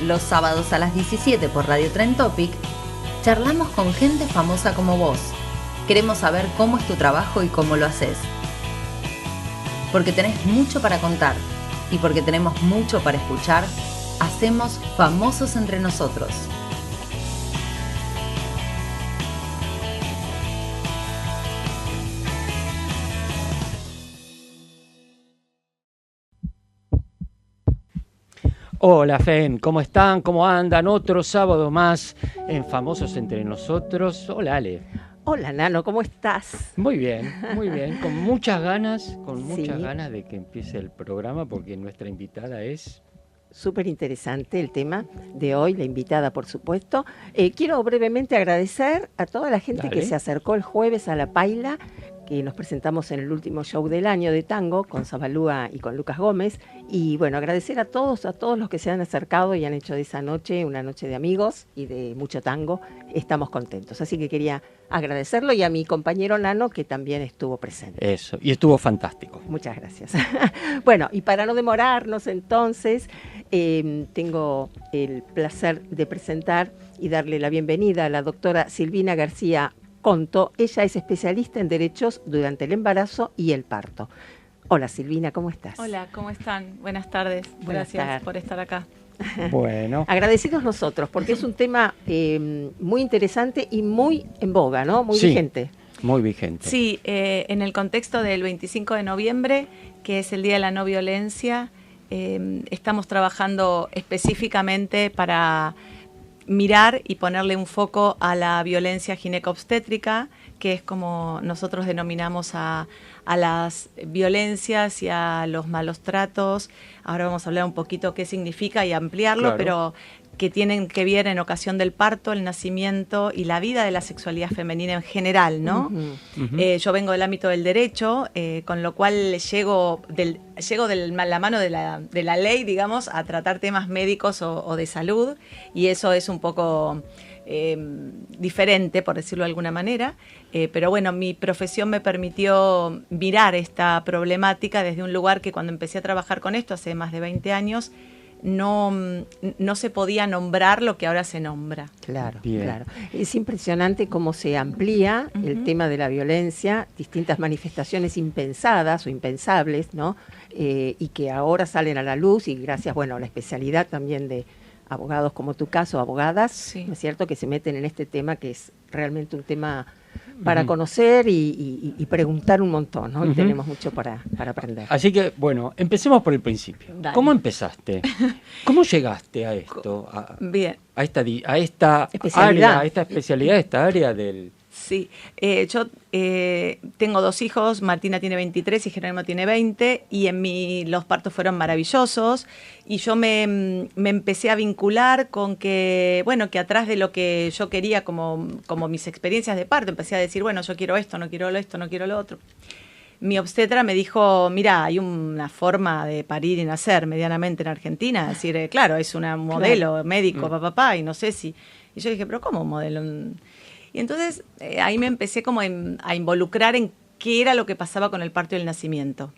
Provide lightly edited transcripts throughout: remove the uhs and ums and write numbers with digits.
Los sábados a las 17 por Radio Trend Topic, charlamos con gente famosa como vos. Queremos saber cómo es tu trabajo y cómo lo haces. Porque tenés mucho para contar y porque tenemos mucho para escuchar, hacemos Famosos entre nosotros. Hola Fem, ¿cómo están? ¿Cómo andan? Otro sábado más en Famosos entre nosotros. Hola Ale. Hola Nano, ¿cómo estás? Muy bien, con muchas ganas de que empiece el programa porque nuestra invitada es... Súper interesante el tema de hoy, la invitada por supuesto. Quiero brevemente agradecer a toda la gente que se acercó el jueves a La Paila, que nos presentamos en el último show del año de tango con Zabalúa y con Lucas Gómez. Y bueno, agradecer a todos los que se han acercado y han hecho de esa noche una noche de amigos y de mucho tango. Estamos contentos, así que quería agradecerlo y a mi compañero Nano que también estuvo presente. Eso, y estuvo fantástico. Muchas gracias. Bueno, y para no demorarnos entonces, tengo el placer de presentar y darle la bienvenida a la doctora Silvina García Conto. Ella es especialista en derechos durante el embarazo y el parto. Hola Silvina, ¿cómo estás? Hola, ¿cómo están? Buenas tardes. Gracias por estar acá. Bueno. Agradecidos nosotros, porque es un tema muy interesante y muy en boga, ¿no? Muy vigente. Muy vigente. Sí, en el contexto del 25 de noviembre, que es el Día de la No Violencia, estamos trabajando específicamente para mirar y ponerle un foco a la violencia gineco-obstétrica, que es como nosotros denominamos a las violencias y a los malos tratos. Ahora vamos a hablar un poquito qué significa y ampliarlo, claro, pero que tienen que ver en ocasión del parto, el nacimiento y la vida de la sexualidad femenina en general, ¿no? Yo vengo del ámbito del derecho, con lo cual llego de la mano de la ley, digamos, a tratar temas médicos o de salud, y eso es un poco diferente, por decirlo de alguna manera, pero bueno, mi profesión me permitió mirar esta problemática desde un lugar que cuando empecé a trabajar con esto hace más de 20 años, no se podía nombrar lo que ahora se nombra. Claro, claro. Es impresionante cómo se amplía el tema de la violencia, distintas manifestaciones impensadas o impensables, ¿no? Y que ahora salen a la luz y gracias, bueno, a la especialidad también de abogados como tu caso, abogadas, sí, ¿no es cierto?, que se meten en este tema que es realmente un tema para conocer y preguntar un montón, ¿no? Y tenemos mucho para aprender. Así que, bueno, empecemos por el principio. Dale. ¿Cómo empezaste? ¿Cómo llegaste a esto? Bien. A esta especialidad. Área, a esta especialidad, a esta área del... Sí, yo tengo 2 hijos, Martina tiene 23 y Jerónimo tiene 20, y los partos fueron maravillosos, y yo me empecé a vincular con que, bueno, que atrás de lo que yo quería como mis experiencias de parto, empecé a decir, bueno, yo quiero esto, no quiero lo otro. Mi obstetra me dijo, mira, hay una forma de parir y nacer medianamente en Argentina, es decir, claro, es un modelo médico, papá, y no sé si... Y yo dije, pero ¿cómo un modelo? Y entonces ahí me empecé como a involucrar en qué era lo que pasaba con el parto y el nacimiento.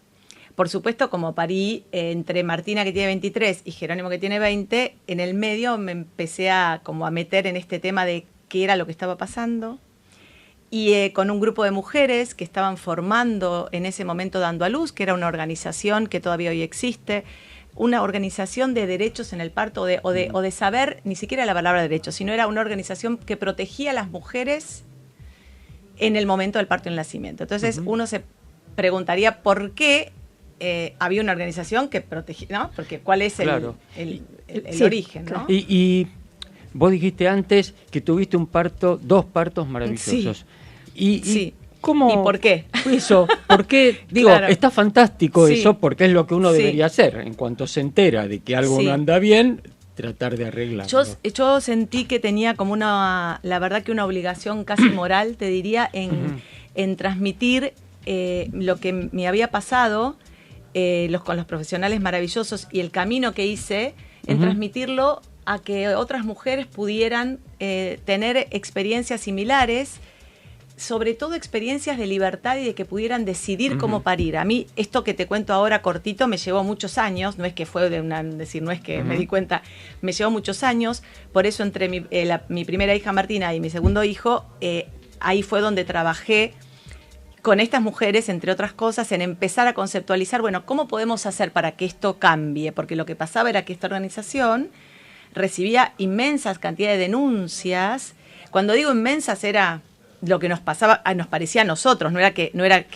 Por supuesto, como parí entre Martina, que tiene 23, y Jerónimo, que tiene 20, en el medio me empecé a meter en este tema de qué era lo que estaba pasando. Y con un grupo de mujeres que estaban formando en ese momento Dando a Luz, que era una organización que todavía hoy existe, una organización de derechos en el parto o de saber, ni siquiera la palabra derecho, sino era una organización que protegía a las mujeres en el momento del parto y el nacimiento. Entonces uno se preguntaría por qué había una organización que protegía, ¿no? Porque cuál es el origen, ¿no? Y vos dijiste antes que tuviste 2 partos maravillosos. Sí. Sí. ¿Cómo? ¿Y por qué? Eso, ¿por qué? Digo, claro, está fantástico eso, porque es lo que uno debería hacer. En cuanto se entera de que algo no anda bien, tratar de arreglarlo. Yo sentí que tenía como la verdad que una obligación casi moral, te diría, en transmitir lo que me había pasado con los profesionales maravillosos y el camino que hice, en transmitirlo a que otras mujeres pudieran tener experiencias similares, sobre todo experiencias de libertad y de que pudieran decidir cómo parir. A mí, esto que te cuento ahora cortito me llevó muchos años, no es que fue no es que me di cuenta, me llevó muchos años, por eso entre mi primera hija Martina y mi segundo hijo, ahí fue donde trabajé con estas mujeres, entre otras cosas, en empezar a conceptualizar, bueno, ¿cómo podemos hacer para que esto cambie? Porque lo que pasaba era que esta organización recibía inmensas cantidades de denuncias. Cuando digo inmensas era lo que nos pasaba, nos parecía a nosotros, no era que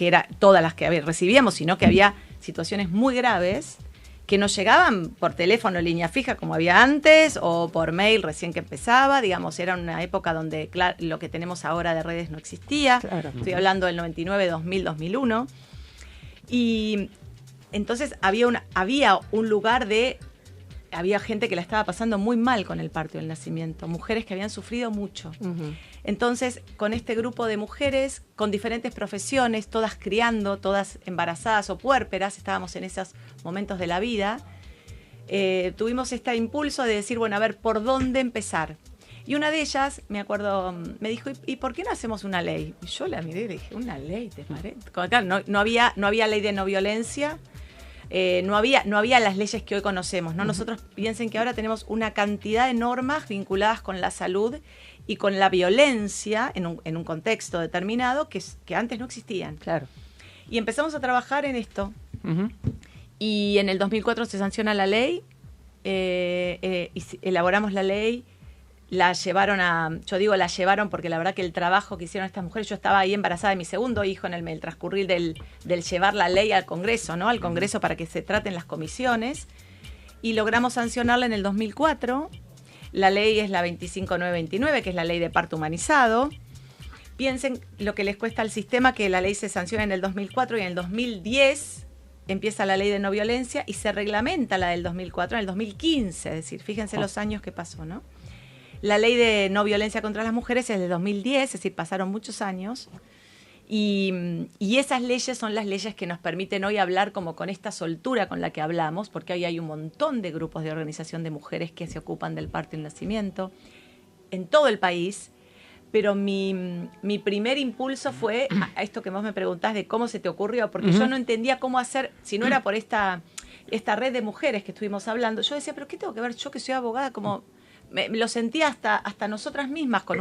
era todas las que recibíamos, sino que había situaciones muy graves que nos llegaban por teléfono, línea fija, como había antes, o por mail recién que empezaba. Digamos, era una época donde lo que tenemos ahora de redes no existía. Claro. Estoy hablando del 99, 2000, 2001. Y entonces había un lugar había gente que la estaba pasando muy mal con el parto y el nacimiento, mujeres que habían sufrido mucho. Entonces, con este grupo de mujeres, con diferentes profesiones, todas criando, todas embarazadas o puérperas, estábamos en esos momentos de la vida, tuvimos este impulso de decir, bueno, a ver, ¿por dónde empezar? Y una de ellas, me acuerdo, me dijo, ¿y por qué no hacemos una ley? Y yo la miré y dije, ¿una ley? ¿Te parece? Claro, no había ley de no violencia. No había las leyes que hoy conocemos, ¿no? Nosotros piensen que ahora tenemos una cantidad de normas vinculadas con la salud y con la violencia en un contexto determinado que antes no existían. Claro. Y empezamos a trabajar en esto. Y en el 2004 se sanciona la ley, y elaboramos la ley. La llevaron porque la verdad que el trabajo que hicieron estas mujeres, yo estaba ahí embarazada de mi segundo hijo en el transcurrir del llevar la ley al Congreso, ¿no? Al Congreso para que se traten las comisiones, y logramos sancionarla en el 2004. La ley es la 25929, que es la ley de parto humanizado. Piensen lo que les cuesta al sistema que la ley se sanciona en el 2004 y en el 2010 empieza la ley de no violencia y se reglamenta la del 2004 en el 2015, es decir, fíjense los años que pasó, ¿no? La ley de no violencia contra las mujeres es de 2010, es decir, pasaron muchos años. Y esas leyes son las leyes que nos permiten hoy hablar como con esta soltura con la que hablamos, porque hoy hay un montón de grupos de organización de mujeres que se ocupan del parto y el nacimiento en todo el país. Pero mi primer impulso fue a esto que vos me preguntás de cómo se te ocurrió, porque yo no entendía cómo hacer, si no era por esta red de mujeres que estuvimos hablando. Yo decía, ¿pero qué tengo que ver? Yo que soy abogada, como... Me lo sentía hasta nosotras mismas con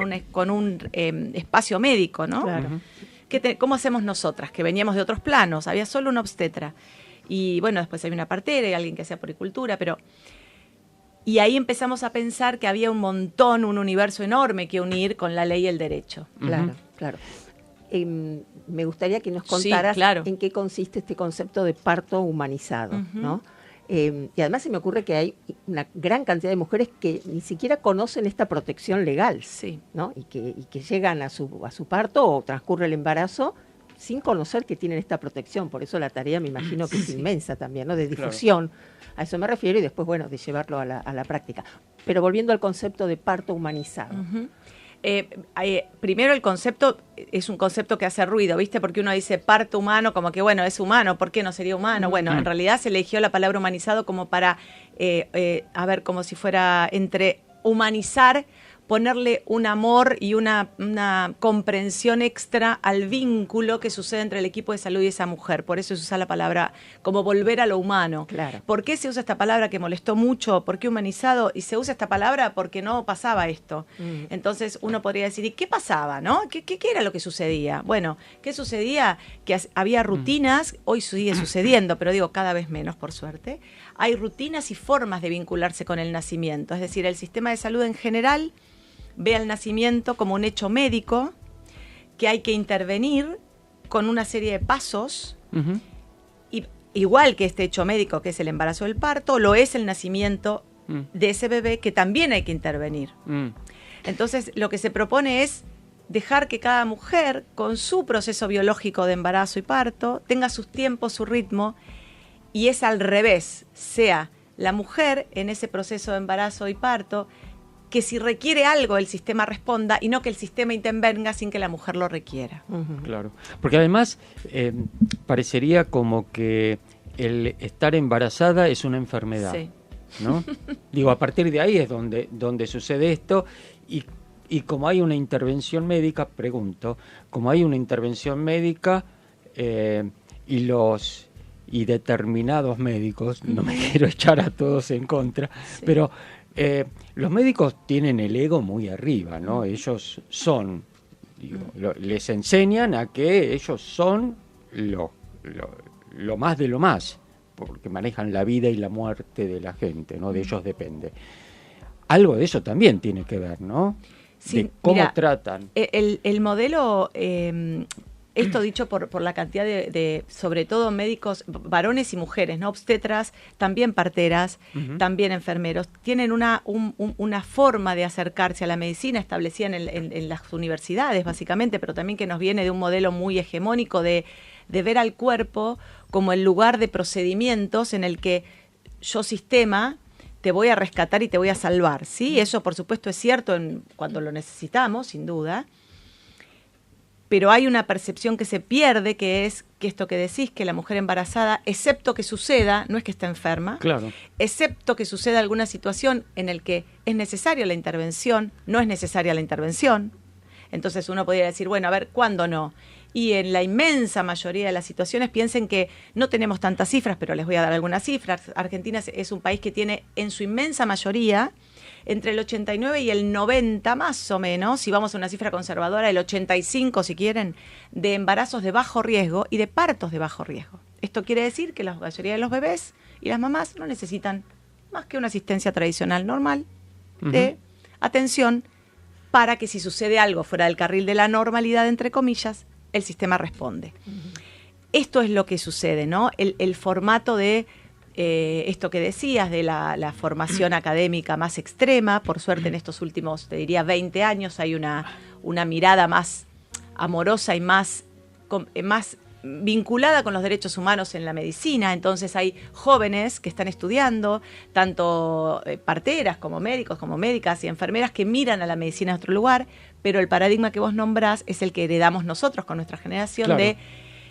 un espacio médico, ¿no? Claro. ¿Cómo hacemos nosotras? Que veníamos de otros planos, había solo una obstetra. Y bueno, después había una partera y alguien que hacía poricultura, y ahí empezamos a pensar que había un universo enorme que unir con la ley y el derecho. Claro, claro. Me gustaría que nos contaras en qué consiste este concepto de parto humanizado, ¿no? Y además se me ocurre que hay una gran cantidad de mujeres que ni siquiera conocen esta protección legal, ¿no? Y que llegan a su parto o transcurre el embarazo sin conocer que tienen esta protección. Por eso la tarea me imagino que es inmensa también, ¿no? De difusión. Claro. A eso me refiero, y después, bueno, de llevarlo a la práctica. Pero volviendo al concepto de parto humanizado. Primero, el concepto es un concepto que hace ruido, ¿viste? Porque uno dice parto humano, como que, bueno, es humano, ¿por qué no sería humano? Bueno, en realidad se eligió la palabra humanizado como para, como si fuera entre humanizar, ponerle un amor y una comprensión extra al vínculo que sucede entre el equipo de salud y esa mujer. Por eso se usa la palabra como volver a lo humano. Claro. ¿Por qué se usa esta palabra que molestó mucho? ¿Por qué humanizado? Y se usa esta palabra porque no pasaba esto. Entonces uno podría decir, ¿y qué pasaba, no? ¿Qué era lo que sucedía? Bueno, ¿qué sucedía? Que había rutinas, hoy sigue sucediendo, pero digo cada vez menos, por suerte. Hay rutinas y formas de vincularse con el nacimiento. Es decir, el sistema de salud en general ve al nacimiento como un hecho médico que hay que intervenir con una serie de pasos, y igual que este hecho médico que es el embarazo o el parto, lo es el nacimiento de ese bebé que también hay que intervenir. Entonces lo que se propone es dejar que cada mujer con su proceso biológico de embarazo y parto tenga sus tiempos, su ritmo, y es al revés, sea la mujer en ese proceso de embarazo y parto que si requiere algo el sistema responda y no que el sistema intervenga sin que la mujer lo requiera. Claro, porque además parecería como que el estar embarazada es una enfermedad, ¿no? Digo, a partir de ahí es donde sucede esto, y Y como hay una intervención médica, pregunto, como hay una intervención médica y determinados médicos, no me quiero echar a todos en contra, pero los médicos tienen el ego muy arriba, ¿no? Ellos son, les enseñan a que ellos son lo más de lo más, porque manejan la vida y la muerte de la gente, ¿no? De ellos depende. Algo de eso también tiene que ver, ¿no? Sí, de cómo mira, tratan. El modelo, esto dicho por la cantidad de, sobre todo médicos, varones y mujeres, ¿no? Obstetras, también parteras, también enfermeros, tienen una forma de acercarse a la medicina establecida en las universidades, básicamente, pero también que nos viene de un modelo muy hegemónico de ver al cuerpo como el lugar de procedimientos en el que yo, sistema, te voy a rescatar y te voy a salvar, ¿sí? Eso, por supuesto, es cierto cuando lo necesitamos, sin duda, pero hay una percepción que se pierde, que es que esto que decís, que la mujer embarazada, excepto que suceda, no es que está enferma, claro, excepto que suceda alguna situación en la que es necesaria la intervención, no es necesaria la intervención. Entonces uno podría decir, bueno, a ver, ¿cuándo no? Y en la inmensa mayoría de las situaciones, piensen que no tenemos tantas cifras, pero les voy a dar algunas cifras. Argentina es un país que tiene en su inmensa mayoría entre el 89 y el 90 más o menos, si vamos a una cifra conservadora, el 85 si quieren, de embarazos de bajo riesgo y de partos de bajo riesgo. Esto quiere decir que la mayoría de los bebés y las mamás no necesitan más que una asistencia tradicional normal de atención para que si sucede algo fuera del carril de la normalidad, entre comillas, el sistema responde. Esto es lo que sucede, ¿no? El formato de esto que decías, de la formación académica más extrema, por suerte en estos últimos, te diría, 20 años hay una mirada más amorosa y más vinculada con los derechos humanos en la medicina. Entonces hay jóvenes que están estudiando, tanto parteras como médicos, como médicas y enfermeras que miran a la medicina en otro lugar, pero el paradigma que vos nombrás es el que heredamos nosotros con nuestra generación, claro, de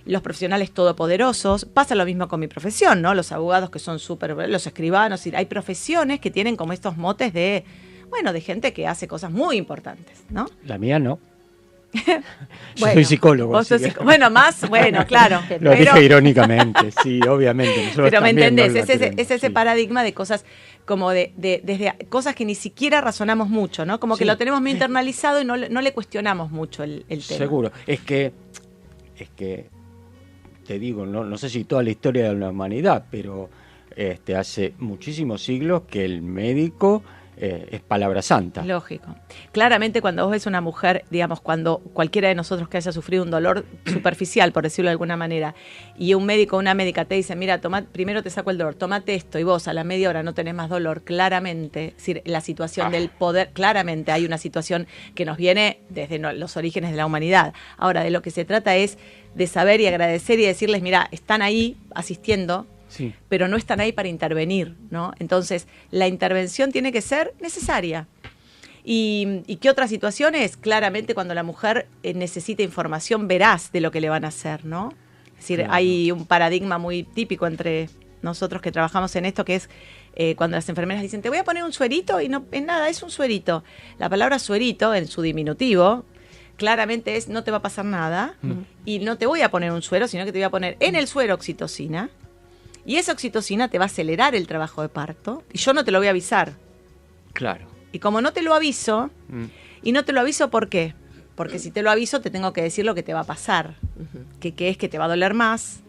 los profesionales todopoderosos. Pasa lo mismo con mi profesión, ¿no? Los abogados que son los escribanos, y hay profesiones que tienen como estos motes de, bueno, de gente que hace cosas muy importantes, ¿no? La mía no. Yo bueno, soy psicólogo. Bueno, claro. Lo dije irónicamente, sí, obviamente. Pero me entendés, es ese paradigma de cosas como desde cosas que ni siquiera razonamos mucho, ¿no? Como que lo tenemos muy internalizado y no le cuestionamos mucho el tema. Seguro. Es que te digo, no sé si toda la historia de la humanidad, pero hace muchísimos siglos que el médico es palabra santa. Lógico. Claramente cuando vos ves una mujer, digamos, cuando cualquiera de nosotros que haya sufrido un dolor superficial, por decirlo de alguna manera, y un médico o una médica te dice, mira, primero te saco el dolor, tómate esto, y vos a la media hora no tenés más dolor, claramente, es decir, la situación del poder, claramente hay una situación que nos viene desde los orígenes de la humanidad. Ahora, de lo que se trata es de saber y agradecer y decirles, mira, están ahí asistiendo, sí, pero no están ahí para intervenir, ¿no? Entonces, la intervención tiene que ser necesaria. ¿Y qué otras situaciones? Claramente cuando la mujer necesita información veraz de lo que le van a hacer, ¿no? Es decir, claro, hay un paradigma muy típico entre nosotros que trabajamos en esto, que es cuando las enfermeras dicen, te voy a poner un suerito, y no es nada, es un suerito. La palabra suerito, en su diminutivo, claramente es, no te va a pasar nada, y no te voy a poner un suero, sino que te voy a poner en el suero oxitocina, y esa oxitocina te va a acelerar el trabajo de parto, y yo no te lo voy a avisar. Claro. Y como no te lo aviso, y no te lo aviso, ¿por qué? Porque si te lo aviso, te tengo que decir lo que te va a pasar, que es que te va a doler más,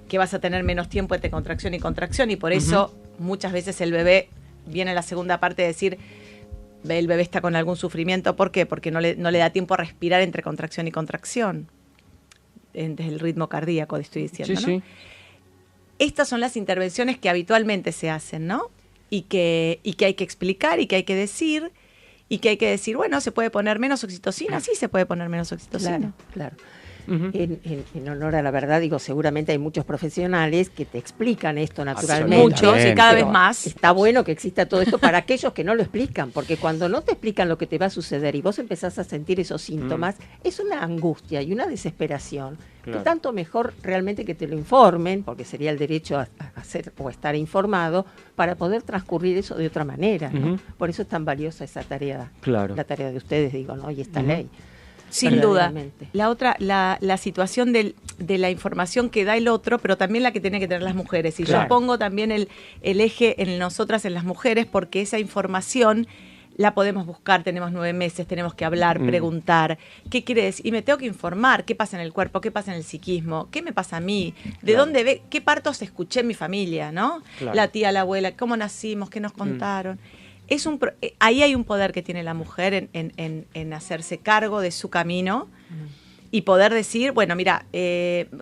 que vas a tener menos tiempo entre contracción y contracción, y por eso muchas veces el bebé, viene la segunda parte de decir, el bebé está con algún sufrimiento. ¿Por qué? Porque no le da tiempo a respirar entre contracción y contracción, desde el ritmo cardíaco, estoy diciendo, sí, ¿no? Sí. Estas son las intervenciones que habitualmente se hacen, ¿no? Y que hay que explicar y que hay que decir, bueno, ¿se puede poner menos oxitocina? Sí, se puede poner menos oxitocina. Claro. en honor a la verdad, digo, seguramente hay muchos profesionales que te explican esto naturalmente. Muchos y cada vez más. Está bueno que exista todo esto para aquellos que no lo explican, porque cuando no te explican lo que te va a suceder y vos empezás a sentir esos síntomas, es una angustia y una desesperación. Claro. Que tanto mejor realmente que te lo informen, porque sería el derecho a hacer o estar informado, para poder transcurrir eso de otra manera, ¿no? Por eso es tan valiosa esa tarea, Claro. la tarea de ustedes, digo, ¿no? Y esta ley. Sin duda. La otra, la situación de la información que da el otro, pero también la que tienen que tener las mujeres. Y claro. yo pongo también el eje en nosotras, en las mujeres, porque esa información la podemos buscar, tenemos 9 meses, tenemos que hablar, preguntar, ¿qué quiere decir? Y me tengo que informar, ¿qué pasa en el cuerpo? ¿Qué pasa en el psiquismo? ¿Qué me pasa a mí? ¿De dónde ve? ¿Qué partos escuché en mi familia? ¿No? Claro. La tía, la abuela, ¿cómo nacimos? ¿Qué nos contaron? Ahí hay un poder que tiene la mujer en hacerse cargo de su camino y poder decir, bueno, mira,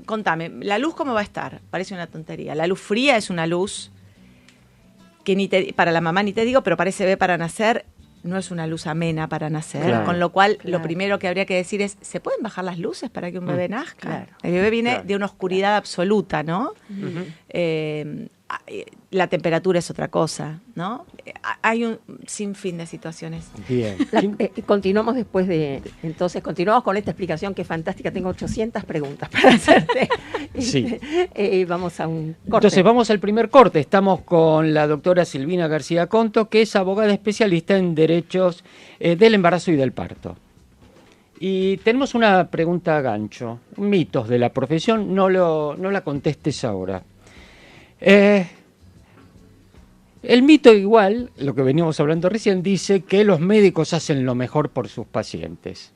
contame, ¿la luz cómo va a estar? Parece una tontería. La luz fría es una luz que para la mamá ni te digo, pero parece bebé para nacer, no es una luz amena para nacer. Claro. Con lo cual, lo primero que habría que decir es, ¿se pueden bajar las luces para que un bebé nazca? Claro. El bebé viene de una oscuridad absoluta, ¿no? La temperatura es otra cosa, ¿no? Hay un sinfín de situaciones. Bien. Continuamos continuamos con esta explicación que es fantástica. Tengo 800 preguntas para hacerte. Sí. Vamos a un corte. Entonces vamos al primer corte. Estamos con la doctora Silvina García Conto, que es abogada especialista en derechos del embarazo y del parto. Y tenemos una pregunta a gancho, mitos de la profesión, no la contestes ahora. El mito igual, lo que veníamos hablando recién, dice que los médicos hacen lo mejor por sus pacientes.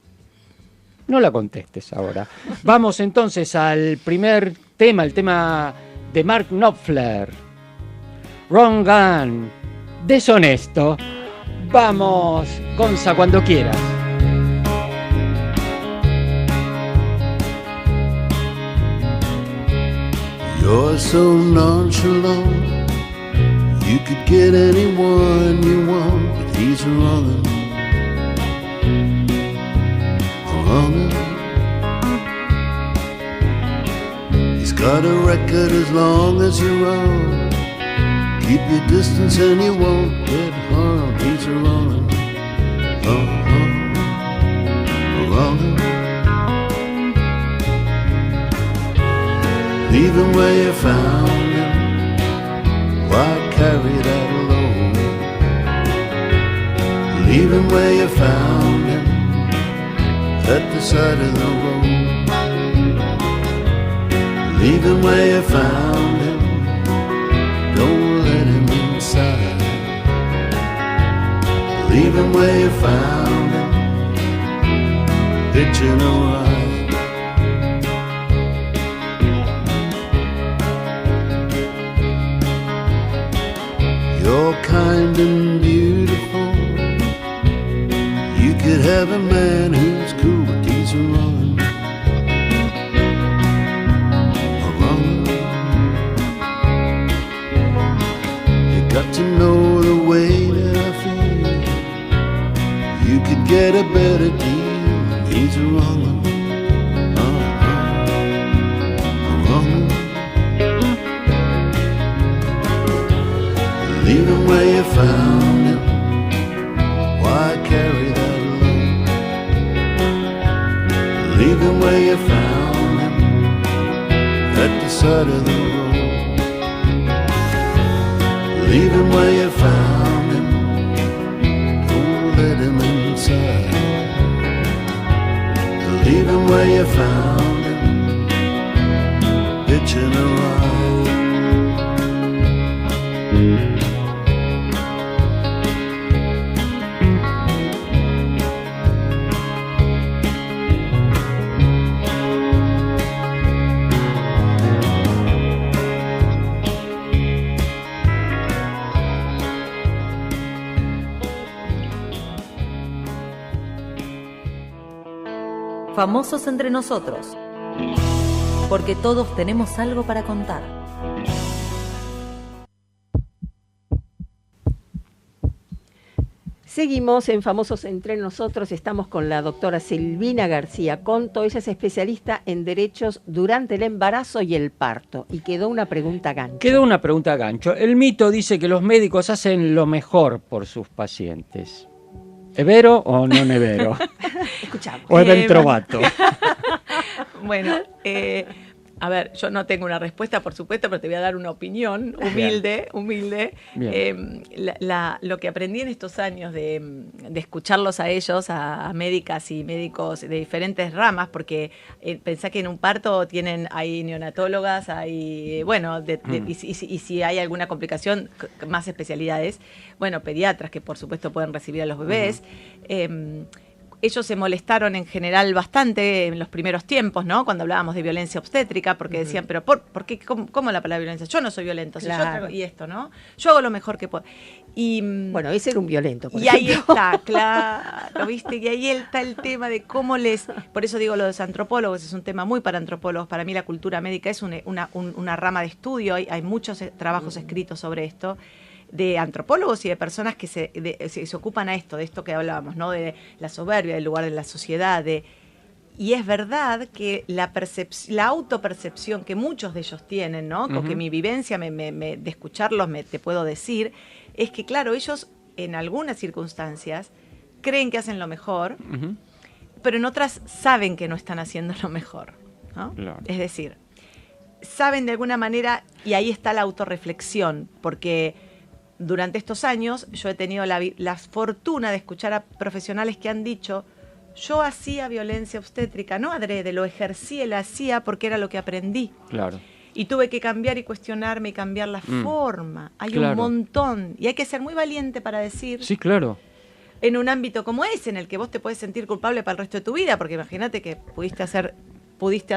No la contestes ahora. Vamos entonces al primer tema, el tema de Mark Knopfler. Wrong Gun, deshonesto. Vamos, Gonza, cuando quieras. You're so nonchalant. You could get anyone you want, but he's a wrong un. He's got a record as long as you're on. Keep your distance and you won't get harmed. He's a wrong un. Leave him where you found him. Why carry that alone? Leave him where you found him, at the side of the road. Leave him where you found him, don't let him inside. Leave him where you found him, hitching a ride. You're kind and beautiful. You could have a man who's cool, but he's a wrong. A wrong. You got to know the way that I feel. You could get a better deal, and he's a wrong. Leave him where you found him. Why carry that alone? Leave him where you found him, at the side of the road. Leave him where you found him, don't let him inside. Leave him where you found him, hitching a ride. Famosos entre nosotros, porque todos tenemos algo para contar. Seguimos en Famosos Entre Nosotros, estamos con la doctora Silvina García Conto, ella es especialista en derechos durante el embarazo y el parto, y quedó una pregunta gancho. El mito dice que los médicos hacen lo mejor por sus pacientes. ¿Evero o no nevero? Escuchamos. ¿O eventrovato? Bueno, a ver, yo no tengo una respuesta, por supuesto, pero te voy a dar una opinión humilde. Lo que aprendí en estos años de escucharlos a ellos, a médicas y médicos de diferentes ramas, porque pensá que en un parto hay neonatólogas, hay, bueno, y si hay alguna complicación, más especialidades, bueno, pediatras que por supuesto pueden recibir a los bebés. Ellos se molestaron en general bastante en los primeros tiempos, ¿no? Cuando hablábamos de violencia obstétrica, porque decían, pero ¿por qué? ¿Cómo la palabra violencia? Yo no soy violento, claro. y esto, ¿no? Yo hago lo mejor que puedo. Y, bueno, ese era un violento, por ejemplo. Ahí está, claro, ¿viste? Y ahí está el tema de cómo por eso digo lo de los antropólogos, es un tema muy para antropólogos. Para mí la cultura médica es una rama de estudio, hay muchos trabajos escritos sobre esto, de antropólogos y de personas que se ocupan de esto que hablábamos, ¿no? De la soberbia, del lugar de la sociedad, y es verdad que la autopercepción que muchos de ellos tienen, ¿no? Porque mi vivencia de escucharlos te puedo decir, es que claro, ellos en algunas circunstancias creen que hacen lo mejor, pero en otras saben que no están haciendo lo mejor, ¿no? Claro. Es decir, saben de alguna manera, y ahí está la autorreflexión, porque durante estos años yo he tenido la fortuna de escuchar a profesionales que han dicho, yo hacía violencia obstétrica, no adrede, lo ejercí, lo hacía porque era lo que aprendí. Claro. Y tuve que cambiar y cuestionarme y cambiar la forma. Hay un montón. Y hay que ser muy valiente para decir... Sí, claro. En un ámbito como ese, en el que vos te puedes sentir culpable para el resto de tu vida, porque imagínate que pudiste hacer pudiste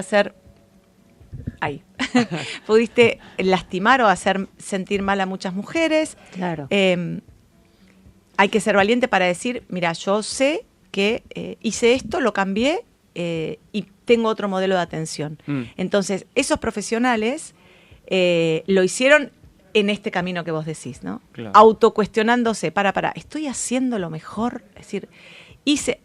lastimar o hacer sentir mal a muchas mujeres. Claro. Hay que ser valiente para decir, mira, yo sé que hice esto, lo cambié y tengo otro modelo de atención. Entonces, esos profesionales lo hicieron en este camino que vos decís, ¿no? Claro. Autocuestionándose, ¿estoy haciendo lo mejor? Es decir,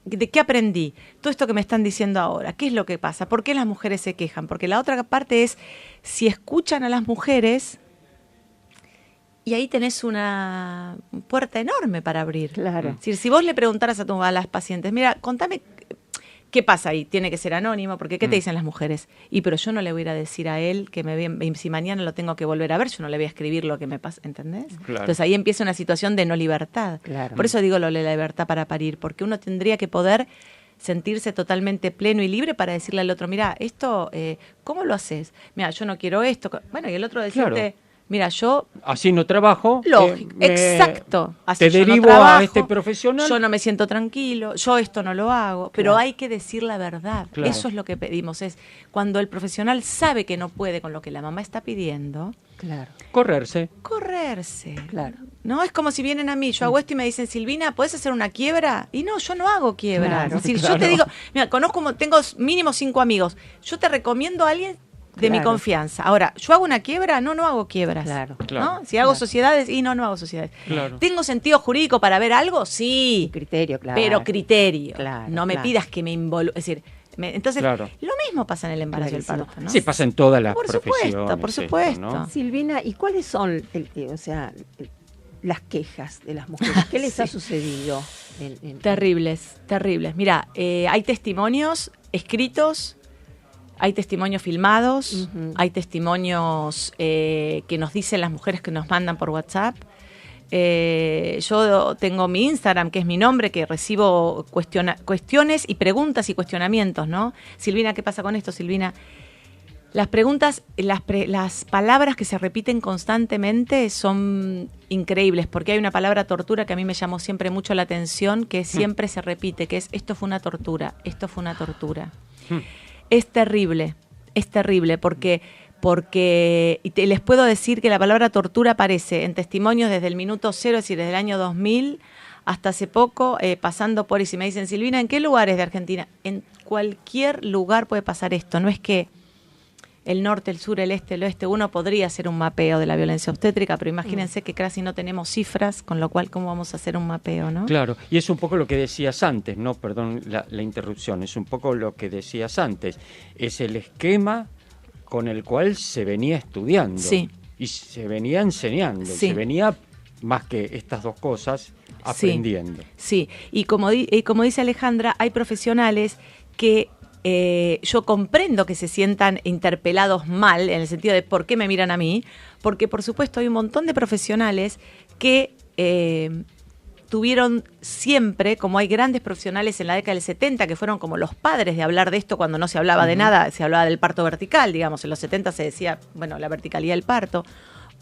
¿de qué aprendí? Todo esto que me están diciendo ahora, ¿qué es lo que pasa? ¿Por qué las mujeres se quejan? Porque la otra parte es, si escuchan a las mujeres, y ahí tenés una puerta enorme para abrir. Claro. Es decir, si vos le preguntaras a las pacientes, mira, contame, ¿qué pasa ahí? Tiene que ser anónimo, porque ¿qué te dicen las mujeres? Pero yo no le voy a ir a decir a él que si mañana lo tengo que volver a ver, yo no le voy a escribir lo que me pasa, ¿entendés? Claro. Entonces ahí empieza una situación de no libertad. Claro. Por eso digo lo de la libertad para parir, porque uno tendría que poder sentirse totalmente pleno y libre para decirle al otro, mira, esto, ¿cómo lo haces? Mira, yo no quiero esto. Bueno, y el otro decirte... Claro. Mira, yo... Así no trabajo. Lógico, exacto. Así te derivo a este profesional. Yo no me siento tranquilo, yo esto no lo hago. Pero hay que decir la verdad. Claro. Eso es lo que pedimos. Es cuando el profesional sabe que no puede con lo que la mamá está pidiendo. Claro. Correrse. Claro. No es como si vienen a mí, yo hago esto y me dicen, Silvina, ¿puedes hacer una quiebra? Y no, yo no hago quiebra. Claro, es decir, yo te digo, mira, tengo mínimo 5 amigos. Yo te recomiendo a alguien de mi confianza. Ahora, ¿yo hago una quiebra? No hago quiebras. Claro. ¿No? Si hago sociedades, no hago sociedades. Claro. ¿Tengo sentido jurídico para ver algo? Sí. Criterio, claro. Pero criterio. Claro, no me pidas que me involucre. Es decir, entonces, lo mismo pasa en el embarazo y el parto, ¿no? Sí, pasa en todas las profesiones. Por supuesto. Esto, ¿no? Silvina, ¿y cuáles son, las quejas de las mujeres? ¿Qué les ha sucedido? Terribles. Mira, hay testimonios escritos, hay testimonios filmados, hay testimonios que nos dicen las mujeres que nos mandan por WhatsApp. Yo tengo mi Instagram, que es mi nombre, que recibo cuestiones y preguntas y cuestionamientos, ¿no? Silvina, ¿qué pasa con esto, Silvina? Las preguntas, las palabras que se repiten constantemente son increíbles, porque hay una palabra tortura que a mí me llamó siempre mucho la atención, que siempre se repite, que es esto fue una tortura, esto fue una tortura. Es terrible, porque y les puedo decir que la palabra tortura aparece en testimonios desde el minuto 0, es decir, desde el año 2000 hasta hace poco, pasando por, y si me dicen, Silvina, ¿en qué lugares de Argentina? En cualquier lugar puede pasar esto, no es que el norte, el sur, el este, el oeste, uno podría hacer un mapeo de la violencia obstétrica, pero imagínense que casi no tenemos cifras, con lo cual, ¿cómo vamos a hacer un mapeo, no? Claro, y es un poco lo que decías antes, ¿no? Perdón la interrupción, es un poco lo que decías antes. Es el esquema con el cual se venía estudiando. Sí. Y se venía enseñando, Sí. se venía, más que estas dos cosas, aprendiendo. Sí, y como dice Alejandra, hay profesionales que yo comprendo que se sientan interpelados mal, en el sentido de por qué me miran a mí, porque por supuesto hay un montón de profesionales que tuvieron siempre, como hay grandes profesionales en la década del 70, que fueron como los padres de hablar de esto cuando no se hablaba de nada, se hablaba del parto vertical, digamos, en los 70 se decía, bueno, la verticalidad del parto,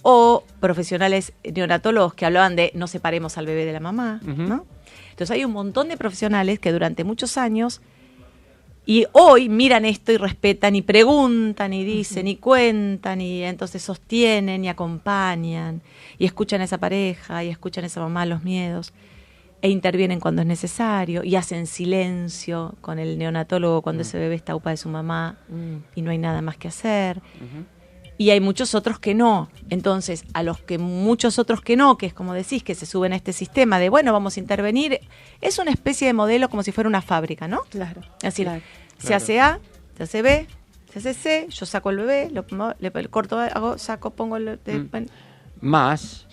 o profesionales neonatólogos que hablaban de no separemos al bebé de la mamá, ¿no? Entonces hay un montón de profesionales que durante muchos años y hoy miran esto y respetan y preguntan y dicen y cuentan y entonces sostienen y acompañan y escuchan a esa pareja y escuchan a esa mamá los miedos e intervienen cuando es necesario y hacen silencio con el neonatólogo cuando ese bebé está upa de su mamá y no hay nada más que hacer. Y hay muchos otros que no. Entonces, a los que muchos otros que no, que es como decís, que se suben a este sistema de, bueno, vamos a intervenir, es una especie de modelo como si fuera una fábrica, ¿no? Claro. Es decir, claro. se hace A, se hace B, se hace C, yo saco el bebé, le corto, hago, saco, pongo el... Más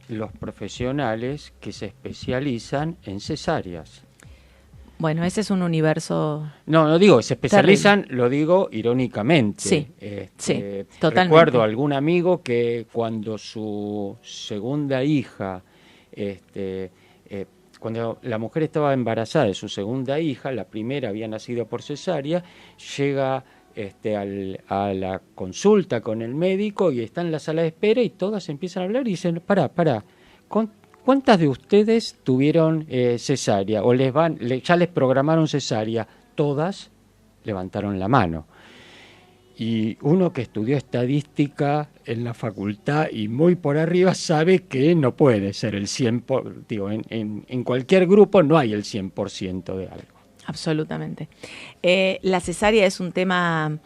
los profesionales que se especializan en cesáreas. Bueno, ese es un universo... No digo, se especializan, terrible. Lo digo irónicamente. Sí, sí, totalmente. Recuerdo a algún amigo que cuando su segunda hija, cuando la mujer estaba embarazada de su segunda hija, la primera había nacido por cesárea, llega a la consulta con el médico y está en la sala de espera y todas empiezan a hablar y dicen, pará, ¿cuántas de ustedes tuvieron cesárea o ya les programaron cesárea? Todas levantaron la mano. Y uno que estudió estadística en la facultad y muy por arriba sabe que no puede ser el 100%, digo, en cualquier grupo no hay el 100% de algo. Absolutamente. La cesárea es un tema,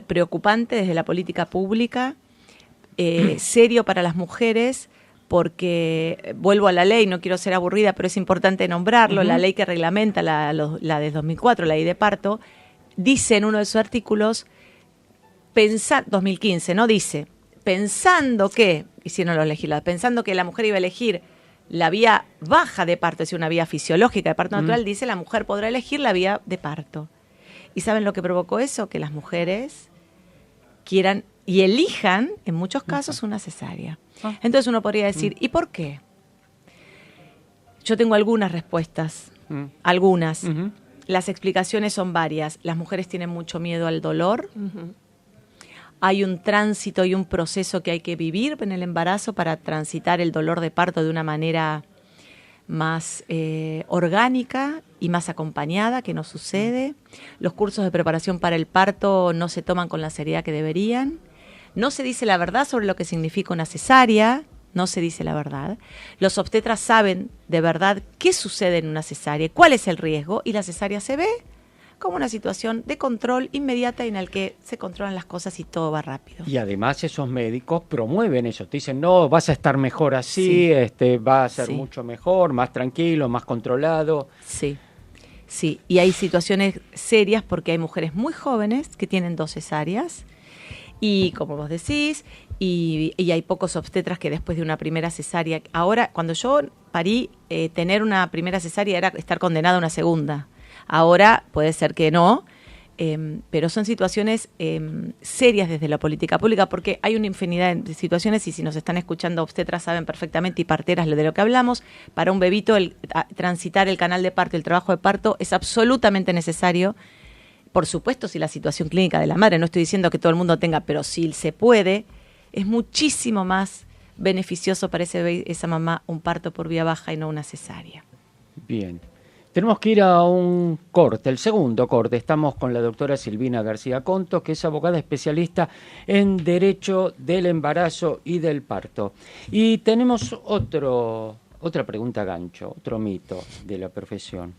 preocupante desde la política pública, serio para las mujeres, porque vuelvo a la ley, no quiero ser aburrida, pero es importante nombrarlo, la ley que reglamenta la de 2004, la ley de parto, dice en uno de sus artículos, 2015, ¿no? Dice, pensando que la mujer iba a elegir la vía baja de parto, es decir, una vía fisiológica de parto natural, dice la mujer podrá elegir la vía de parto. ¿Y saben lo que provocó eso? Que las mujeres quieran y elijan, en muchos casos, una cesárea. Entonces uno podría decir, ¿y por qué? Yo tengo algunas respuestas, algunas. Las explicaciones son varias. Las mujeres tienen mucho miedo al dolor. Hay un tránsito y un proceso que hay que vivir en el embarazo para transitar el dolor de parto de una manera más orgánica y más acompañada, que no sucede. Los cursos de preparación para el parto no se toman con la seriedad que deberían. No se dice la verdad sobre lo que significa una cesárea, no se dice la verdad. Los obstetras saben de verdad qué sucede en una cesárea, cuál es el riesgo, y la cesárea se ve como una situación de control inmediata en el que se controlan las cosas y todo va rápido. Y además esos médicos promueven eso, te dicen, no, vas a estar mejor así, va a ser mucho mejor, más tranquilo, más controlado. Sí, y hay situaciones serias porque hay mujeres muy jóvenes que tienen 2 cesáreas y, como vos decís, y hay pocos obstetras que después de una primera cesárea, ahora, cuando yo parí, tener una primera cesárea era estar condenada a una segunda. Ahora puede ser que no, pero son situaciones serias desde la política pública, porque hay una infinidad de situaciones, y si nos están escuchando obstetras saben perfectamente, y parteras, de lo que hablamos. Para un bebito transitar el canal de parto, el trabajo de parto, es absolutamente necesario. Por supuesto, si la situación clínica de la madre, no estoy diciendo que todo el mundo tenga, pero si se puede, es muchísimo más beneficioso para esa mamá un parto por vía baja y no una cesárea. Bien. Tenemos que ir a un corte, el segundo corte. Estamos con la doctora Silvina García Contos, que es abogada especialista en Derecho del Embarazo y del Parto. Y tenemos otra pregunta gancho, otro mito de la profesión.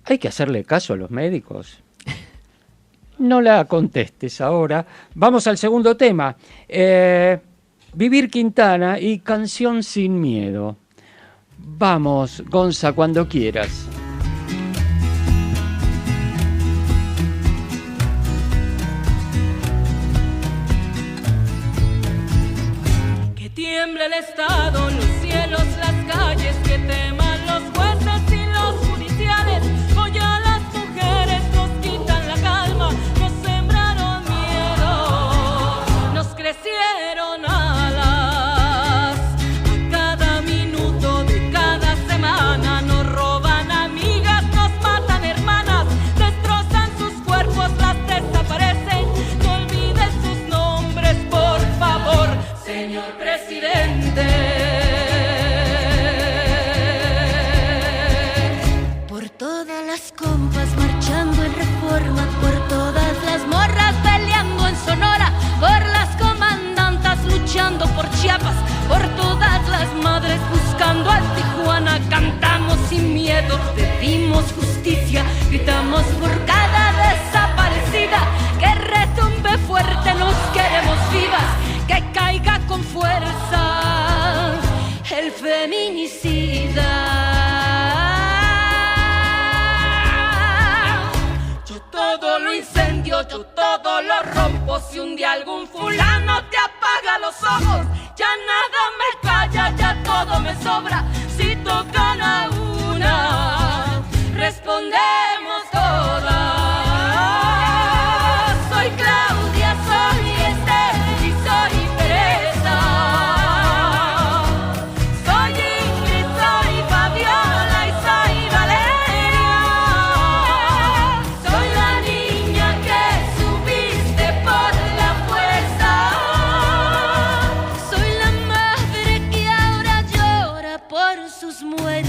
¿Hay que hacerle caso a los médicos? no la contestes ahora. Vamos al segundo tema. Vivir Quintana y Canción sin Miedo. Vamos, Gonza, cuando quieras. Que tiemble el Estado, los cielos, las calles, que teman los jueces y los judiciales. Hoy a las mujeres nos quitan la calma, nos sembraron miedo, nos crecieron alas. A cada minuto de cada semana nos roban amigas, nos matan hermanas, destrozan sus cuerpos, las desaparecen. No olviden sus nombres, por favor, señor presidente. Por todas las compas marchando en Reforma, por todas las morras peleando en Sonora, por las comandantas luchando por Chiapas, por todas las madres buscando a Tijuana. Cantamos sin miedo, pedimos justicia, gritamos por cada desaparecida. Que retumbe fuerte, nos queremos vivas, que caiga con fuerza el feminicida. Yo todo lo incendio, yo todo lo rompo. Si un día algún fulano te apaga los ojos, ya nada me calla, ya todo me sobra. Si tocan a una, respondemos todas. Soy Claudia, soy Esther y soy Teresa. Soy Ingrid, soy Fabiola y soy Valeria. Soy la niña que subiste por la fuerza. Soy la madre que ahora llora por sus muertas.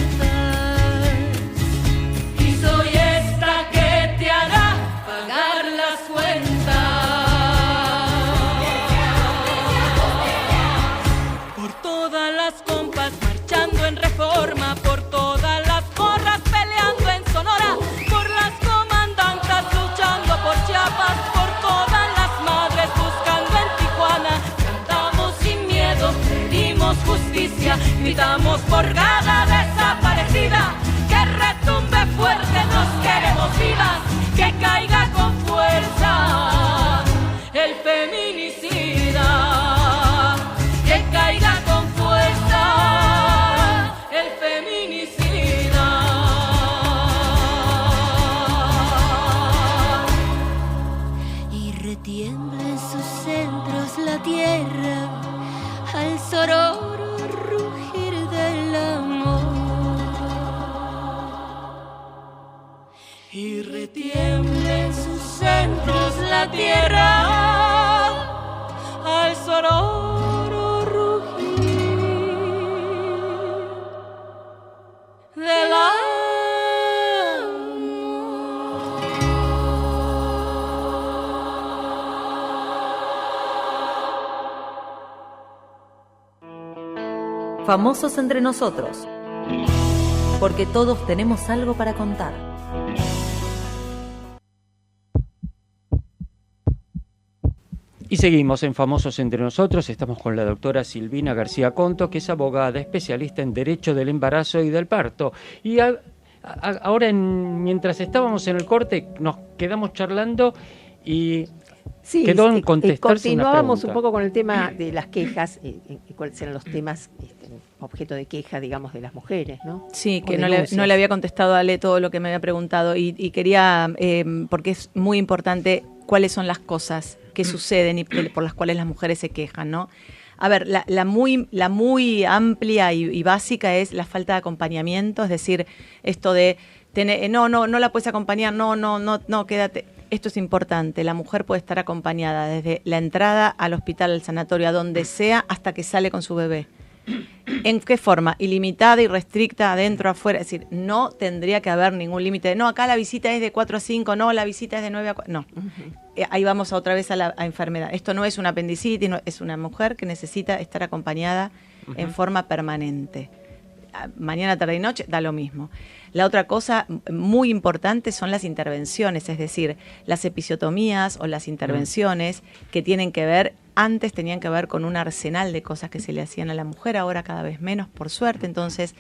Y soy esta que te hará pagar las cuentas. Por todas las compas marchando en Reforma, por todas las morras peleando en Sonora, por las comandantas luchando por Chiapas, por todas las madres buscando en Tijuana. Cantamos sin miedo, pedimos justicia, gritamos por cada desaparecida. Que retumbe fuerte, nos queremos vivas, que caiga con fuerza el feminicida. Que caiga con fuerza el feminicida. Y retiembla en sus centros la tierra al sororo rugir del amor. Y retiembla en sus centros la tierra al sonoro rugir del amor. Famosos entre nosotros, porque todos tenemos algo para contar. Y seguimos en Famosos entre nosotros. Estamos con la doctora Silvina García Conto, que es abogada, especialista en Derecho del Embarazo y del Parto. Y ahora, mientras estábamos en el corte, nos quedamos charlando y sí, quedó en contestarse continuábamos una un poco con el tema de las quejas, y cuáles eran los temas objeto de queja, digamos, de las mujeres, ¿no? Sí, que no le había contestado a Ale todo lo que me había preguntado y quería, porque es muy importante, cuáles son las cosas que suceden y por las cuales las mujeres se quejan, ¿no? A ver, la muy amplia y básica es la falta de acompañamiento, es decir, esto de no la puedes acompañar, no, quédate. Esto es importante, la mujer puede estar acompañada desde la entrada al hospital, al sanatorio, a donde sea, hasta que sale con su bebé. ¿En qué forma? Ilimitada y restricta, adentro, afuera. Es decir, no tendría que haber ningún límite. No, acá la visita es de 4 a 5, no, la visita es de 9 a 4. No, ahí vamos otra vez a la enfermedad. Esto no es una apendicitis, no, es una mujer que necesita estar acompañada en forma permanente. mañana, tarde y noche, da lo mismo. La otra cosa muy importante son las intervenciones, es decir, las episiotomías o las intervenciones que tienen que ver, antes tenían que ver con un arsenal de cosas que se le hacían a la mujer, ahora cada vez menos, por suerte. Entonces,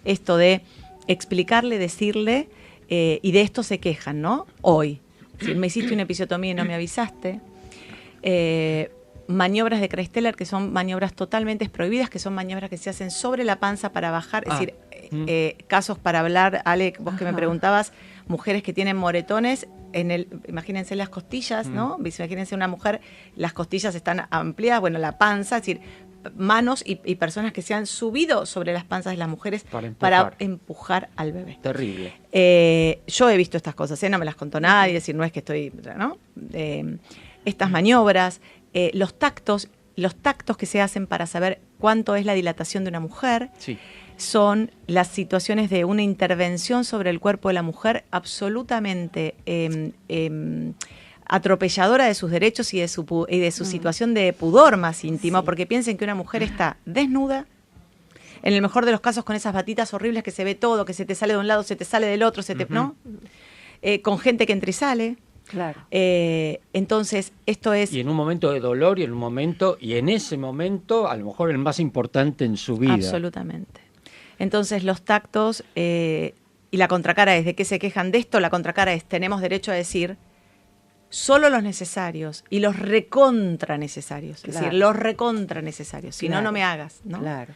esto de explicarle, decirle, y de esto se quejan, ¿no? Hoy, si me hiciste una episiotomía y no me avisaste, maniobras de Kreisteller, que son maniobras totalmente prohibidas, que son maniobras que se hacen sobre la panza para bajar, es decir, casos para hablar, Ale, vos que me preguntabas, mujeres que tienen moretones, imagínense las costillas, ¿no? Imagínense una mujer, las costillas están ampliadas, bueno, la panza, es decir, manos y personas que se han subido sobre las panzas de las mujeres para empujar al bebé. Terrible. Yo he visto estas cosas, no me las contó nadie, es decir, no es que estoy, ¿no? Estas maniobras, los tactos que se hacen para saber cuánto es la dilatación de una mujer, sí, son las situaciones de una intervención sobre el cuerpo de la mujer absolutamente atropelladora de sus derechos y de su situación de pudor más íntimo, sí, porque piensen que una mujer está desnuda, en el mejor de los casos con esas batitas horribles que se ve todo, que se te sale de un lado, se te sale del otro, ¿no? Con gente que entra y sale. Claro. Entonces, esto es... Y en un momento de dolor y en ese momento, a lo mejor el más importante en su vida. Absolutamente. Entonces, los tactos y la contracara es, ¿de qué se quejan de esto? La contracara es, tenemos derecho a decir solo los necesarios y los recontra necesarios. Claro. Es decir, los recontra necesarios. Si no, no me hagas, ¿no? Claro.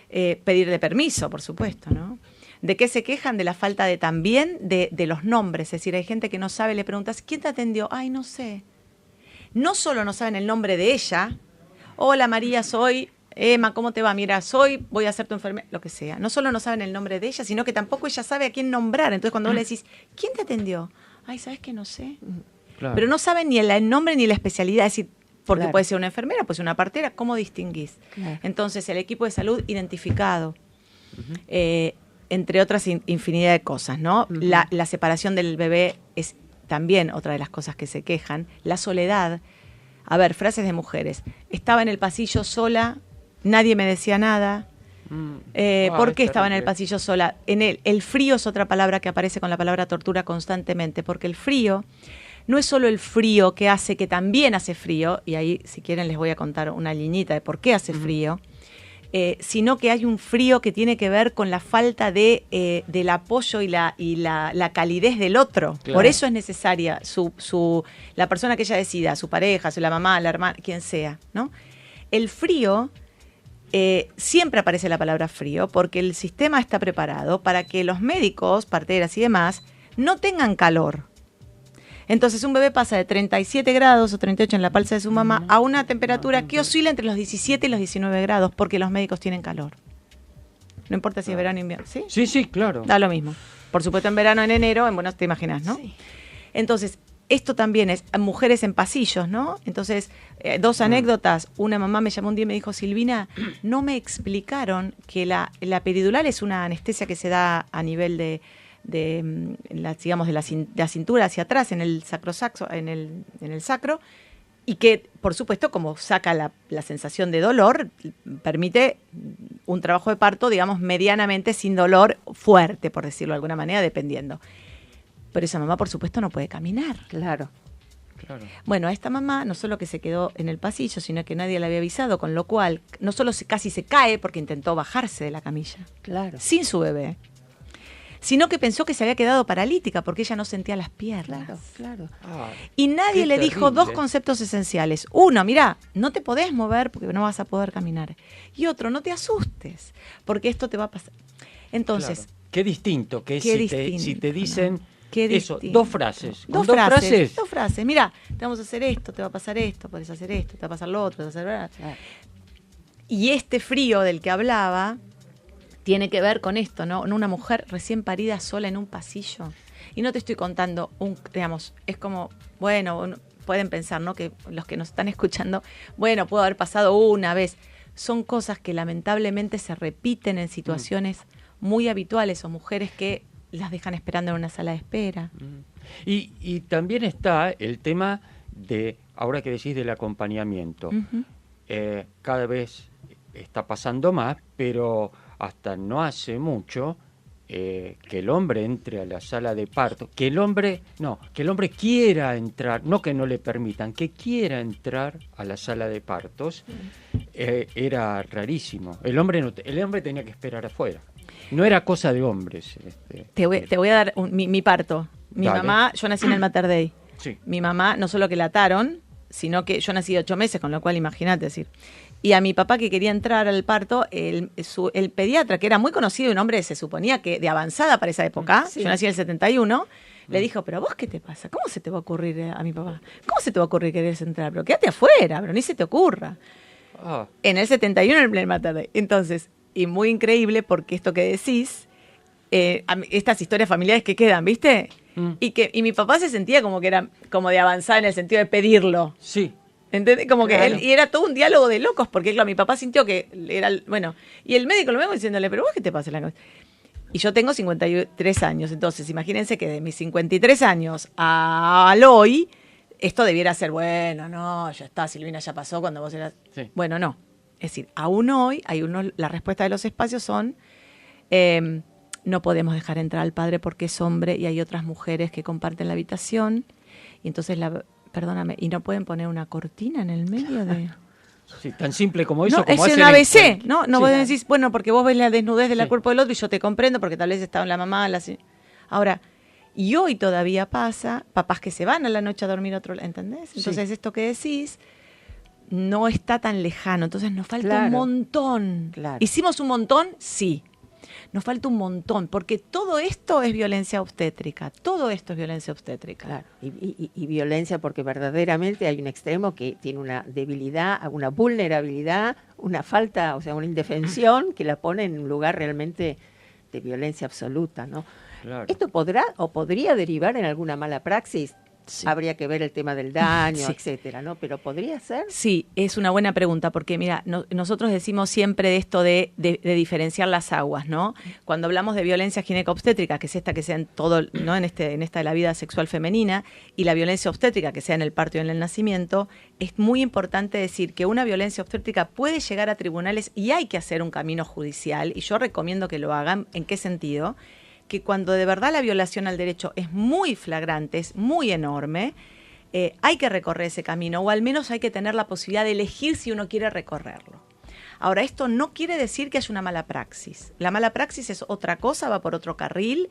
Pedirle permiso, por supuesto, ¿no? ¿De qué se quejan? De la falta de también de los nombres. Es decir, hay gente que no sabe, le preguntas, ¿quién te atendió? Ay, no sé. No solo no saben el nombre de ella. Hola María, soy Emma, ¿cómo te va? Mira, voy a ser tu enfermera, lo que sea. No solo no saben el nombre de ella, sino que tampoco ella sabe a quién nombrar. Entonces cuando vos le decís, ¿quién te atendió? Ay, ¿sabes qué? No sé. Claro. Pero no saben ni el nombre ni la especialidad. Es decir, porque claro, puede ser una enfermera, puede ser una partera, ¿cómo distinguís? Claro. Entonces el equipo de salud identificado. Entre otras infinidad de cosas, ¿no? La separación del bebé es también otra de las cosas que se quejan. La soledad. A ver, frases de mujeres. Estaba en el pasillo sola, nadie me decía nada. ¿Por qué estaba en el pasillo sola? El frío es otra palabra que aparece con la palabra tortura constantemente, porque el frío no es solo el frío que hace que también hace frío, y ahí si quieren les voy a contar una liñita de por qué hace frío, sino que hay un frío que tiene que ver con la falta del apoyo y la calidez del otro. Claro. Por eso es necesaria la persona que ella decida, su pareja, la mamá, la hermana, quien sea, ¿no? El frío, siempre aparece la palabra frío, porque el sistema está preparado para que los médicos, parteras y demás, no tengan calor. Entonces un bebé pasa de 37 grados o 38 en la panza de su mamá a una temperatura que oscila entre los 17 y los 19 grados porque los médicos tienen calor. No importa si es verano o invierno, ¿sí? Sí, sí, claro. Da lo mismo. Por supuesto en verano, en enero, bueno, te imaginas, ¿no? Sí. Entonces, esto también es mujeres en pasillos, ¿no? Entonces, dos anécdotas. Una mamá me llamó un día y me dijo, Silvina, no me explicaron que la peridural es una anestesia que se da a nivel de la cintura hacia atrás, en el sacrosaxo, en el sacro, y que, por supuesto, como saca la sensación de dolor, permite un trabajo de parto, digamos, medianamente sin dolor fuerte, por decirlo de alguna manera, dependiendo. Pero esa mamá, por supuesto, no puede caminar. Claro. Bueno, a esta mamá no solo que se quedó en el pasillo, sino que nadie le había avisado, con lo cual no solo casi se cae porque intentó bajarse de la camilla, claro, sin su bebé, sino que pensó que se había quedado paralítica porque ella no sentía las piernas. Claro. Y nadie le dijo dos conceptos esenciales. Uno, mirá, no te podés mover porque no vas a poder caminar. Y otro, no te asustes, porque esto te va a pasar. Entonces... Claro. Qué distinto que si te dicen... Eso, dos frases. Dos frases. Mirá, te vamos a hacer esto, te va a pasar esto, podés hacer esto, te va a pasar lo otro, te va a hacer... Y este frío del que hablaba... tiene que ver con esto, ¿no? Una mujer recién parida sola en un pasillo. Y no te estoy contando, digamos, es como, bueno, pueden pensar, ¿no? Que los que nos están escuchando, bueno, pudo haber pasado una vez. Son cosas que lamentablemente se repiten en situaciones muy habituales o mujeres que las dejan esperando en una sala de espera. Y también está el tema de, ahora que decís del acompañamiento, cada vez está pasando más, pero hasta no hace mucho, que el hombre entre a la sala de parto, que el hombre quiera entrar, no que no le permitan, que quiera entrar a la sala de partos, era rarísimo. El hombre tenía que esperar afuera. No era cosa de hombres. Te voy a dar mi parto. Mi Dale. mamá, yo nací en el Mater Dei. Sí. Mi mamá, no solo que la ataron, sino que yo nací de 8 meses, con lo cual imagínate decir. Y a mi papá que quería entrar al parto, el pediatra, que era muy conocido, un hombre se suponía que de avanzada para esa época, Sí. yo nací en el 71, le dijo, pero vos qué te pasa, ¿cómo se te va a ocurrir a mi papá? ¿Cómo se te va a ocurrir querer entrar? Pero quédate afuera, pero ni se te ocurra. Ah, En el 71 en el Mater Dei. Entonces, y muy increíble porque esto que decís, estas historias familiares que quedan, ¿viste? Y mi papá se sentía como que era como de avanzada en el sentido de pedirlo. sí. ¿Entendés? Como que Claro. y era todo un diálogo de locos, porque claro, mi papá sintió que era, bueno, y el médico lo mismo diciéndole, pero vos qué te pasa en la cabeza. Y yo tengo 53 años, entonces imagínense que de mis 53 años al hoy, esto debiera ser, bueno, no, ya está, Silvina ya pasó cuando vos eras... Sí. Bueno, no. Es decir, aún hoy, la respuesta de los espacios son, no podemos dejar entrar al padre porque es hombre y hay otras mujeres que comparten la habitación, y entonces perdóname, ¿y no pueden poner una cortina en el medio de...? Sí, tan simple como eso. No, como es hacen un en- ABC, ¿no? No Sí. vos decís, bueno, porque vos ves la desnudez del Sí. cuerpo del otro y yo te comprendo porque tal vez estaba la mamá, Ahora, y hoy todavía pasa, papás que se van a la noche a dormir a otro lado, ¿entendés? Entonces esto que decís no está tan lejano, entonces nos falta Claro. un montón. Claro. ¿Hicimos un montón? Sí. Nos falta un montón, porque todo esto es violencia obstétrica, todo esto es violencia obstétrica. Claro, y violencia porque verdaderamente hay un extremo que tiene una debilidad, una vulnerabilidad, una falta, o sea, una indefensión que la pone en un lugar realmente de violencia absoluta, ¿no? Claro. ¿Esto podría derivar en alguna mala praxis? Sí. Habría que ver el tema del daño, Sí. etcétera, ¿no? Pero podría ser. Sí, es una buena pregunta, porque mira, nosotros decimos siempre de esto de diferenciar las aguas, ¿no? Cuando hablamos de violencia gineco-obstétrica, que es esta que sea en todo, ¿no? En esta de la vida sexual femenina, y la violencia obstétrica, que sea en el parto y en el nacimiento, es muy importante decir que una violencia obstétrica puede llegar a tribunales y hay que hacer un camino judicial, y yo recomiendo que lo hagan. ¿En qué sentido? Que cuando de verdad la violación al derecho es muy flagrante, es muy enorme, hay que recorrer ese camino, o al menos hay que tener la posibilidad de elegir si uno quiere recorrerlo. Ahora, esto no quiere decir que haya una mala praxis. La mala praxis es otra cosa, va por otro carril.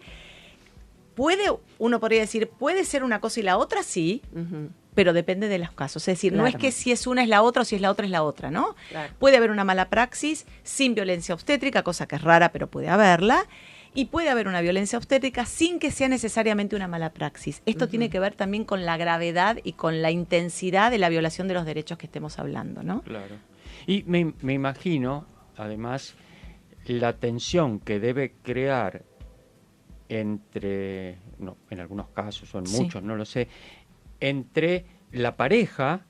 Uno podría decir, puede ser una cosa y la otra, sí, Ujú. pero depende de los casos. Es decir, no es Claro. que si es una es la otra o si es la otra es la otra, ¿no? Claro. Puede haber una mala praxis sin violencia obstétrica, cosa que es rara, pero puede haberla. Y puede haber una violencia obstétrica sin que sea necesariamente una mala praxis. Esto tiene que ver también con la gravedad y con la intensidad de la violación de los derechos que estemos hablando, ¿no? Claro. Y me imagino, además, la tensión que debe crear entre, no, en algunos casos o en Sí. muchos, no lo sé, entre la pareja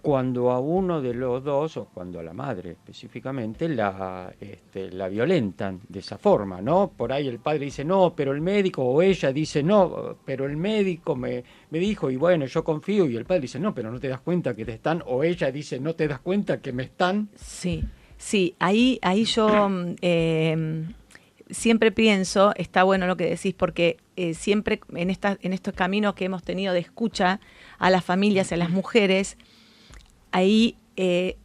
cuando a uno de los dos, o cuando a la madre específicamente, la violentan de esa forma, ¿no? Por ahí el padre dice, no, pero el médico, o ella dice, no, pero el médico me dijo, y bueno, yo confío, y el padre dice, no, pero no te das cuenta que te están, o ella dice, no te das cuenta que me están. Sí, sí, ahí yo siempre pienso, está bueno lo que decís, porque siempre en estos caminos que hemos tenido de escucha a las familias y a las mujeres, ahí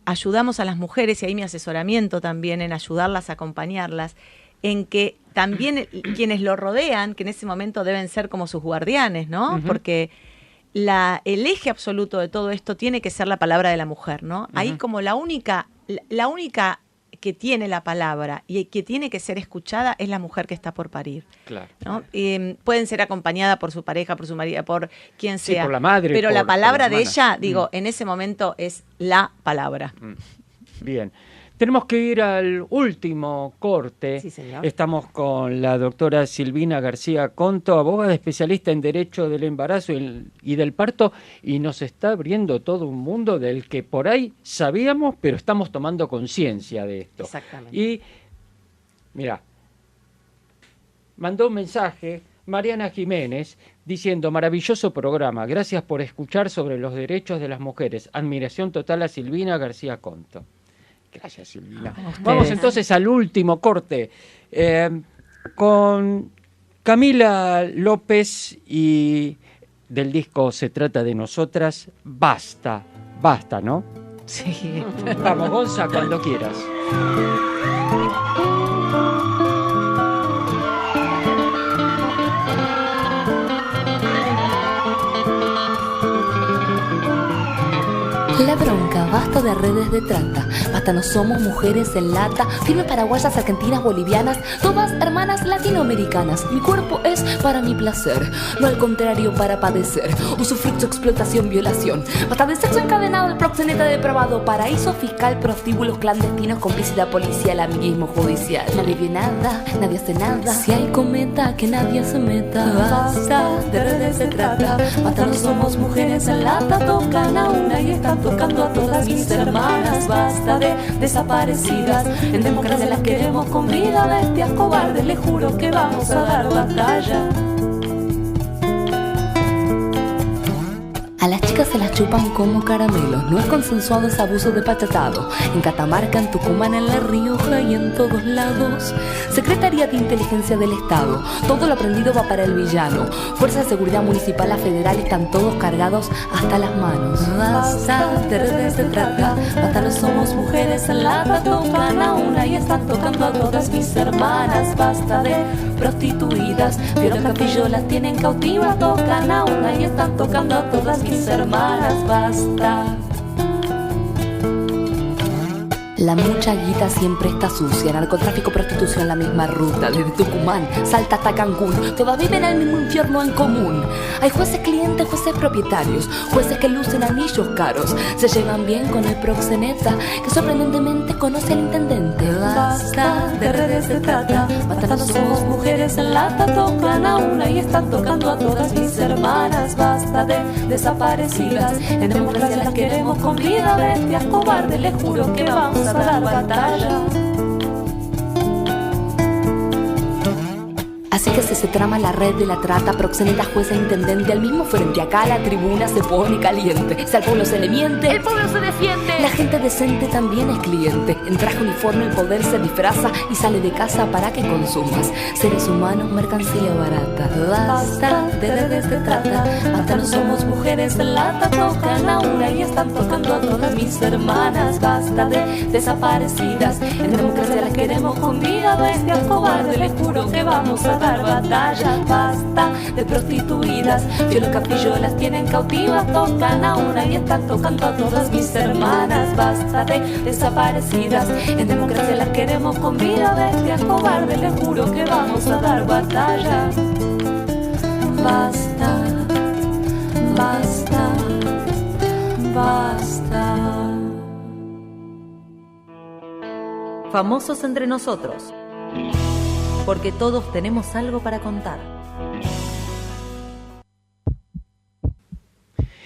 ayudamos a las mujeres, y ahí mi asesoramiento también en ayudarlas, acompañarlas, en que también quienes lo rodean, que en ese momento deben ser como sus guardianes, ¿no? Ujú. Porque el eje absoluto de todo esto tiene que ser la palabra de la mujer, ¿no? Ahí como la única que tiene la palabra y que tiene que ser escuchada es la mujer que está por parir, Claro. ¿no? Pueden ser acompañada por su pareja, por su marido, por quien Sí, sea. por la madre, pero por la palabra la de hermana. ella, digo, en ese momento es la palabra. Bien. Tenemos que ir al último corte. Sí, señor. Estamos con la doctora Silvina García Conto, abogada especialista en Derecho del Embarazo y del Parto, y nos está abriendo todo un mundo del que por ahí sabíamos, pero estamos tomando conciencia de esto. Exactamente. Y, mira, mandó un mensaje Mariana Jiménez diciendo, maravilloso programa, gracias por escuchar sobre los derechos de las mujeres. Admiración total a Silvina García Conto. Gracias, Silvina. Vamos entonces al último corte con Camila López y del disco Se trata de nosotras. Basta, ¿no? Sí. Vamos, Gonza, cuando quieras. La bronca, basta de redes de trata, basta no somos mujeres en lata, firmes paraguayas, argentinas, bolivianas, todas hermanas latinoamericanas. Mi cuerpo es para mi placer, no al contrario para padecer, usufructo, explotación, violación. Basta de sexo encadenado, el proxeneta depravado, paraíso fiscal, prostíbulos clandestinos, complicidad policial, amiguismo judicial. Nadie vio nada, nadie hace nada, si hay cometa que nadie se meta. Basta de redes de trata, basta no somos mujeres en lata, tocan a una y están tocando a todas mis hermanas. Basta de desaparecidas, en democracia las queremos con vida. Bestias cobardes, les juro que vamos a dar batalla. A las chicas se las chupan como caramelos, no es consensuado ese abuso de pachatado. En Catamarca, en Tucumán, en La Rioja y en todos lados. Secretaría de Inteligencia del Estado, todo lo aprendido va para el villano. Fuerza de Seguridad Municipal, a federal, están todos cargados hasta las manos. Basta de redes de trata, basta no somos mujeres en lata, tocan a una y están tocando a todas mis hermanas. Basta de prostituidas, Viola Capillo las tienen cautivas, tocan a una y están tocando a todas mis hermanas. Basta. La mucha guita siempre está sucia, narcotráfico, prostitución, la misma ruta. Desde Tucumán, Salta hasta Cancún, todas viven al mismo infierno en común. Hay jueces clientes, jueces propietarios, jueces que lucen anillos caros, se llevan bien con el proxeneta, que sorprendentemente conoce al intendente. Basta de redes de trata, basta no somos mujeres en lata, tocan a una y están tocando a todas mis hermanas. Basta de desaparecidas, en democracia las queremos con vida. Bestias cobardes, les juro que vamos a dar batalla. Así que se trama la red de la trata, proxeneta, jueza, intendente, al mismo frente. Acá la tribuna se pone caliente. Si al pueblo se le miente, el pueblo se defiende. La gente decente también es cliente. En traje uniforme el poder se disfraza y sale de casa para que consumas. Seres humanos, mercancía barata. Basta de redes de trata, basta no somos mujeres en lata, tocan a una y están tocando a todas mis hermanas. Basta de desaparecidas, en democracia las queremos con vida. Bestias cobardes, les juro que vamos a dar batalla. Basta de prostituidas, Viola Capillo las tienen cautivas, tocan a una y están tocando a todas mis hermanas. Basta de desaparecidas, en democracia las queremos con vida. Bestias cobardes, les juro que vamos a dar batalla. Basta, basta, basta. Famosos entre nosotros, porque todos tenemos algo para contar.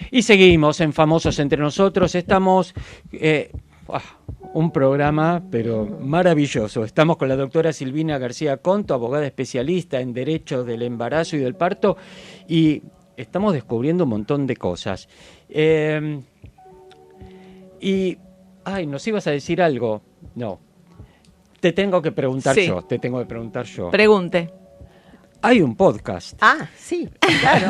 Y seguimos en Famosos entre nosotros. Estamos un programa pero maravilloso. Estamos con la doctora Silvina García Conto, abogada especialista en Derecho del Embarazo y del Parto, y estamos descubriendo un montón de cosas. ¿Nos ibas a decir algo? No. Te tengo que preguntar yo. Pregunte. Hay un podcast. Ah, sí, claro.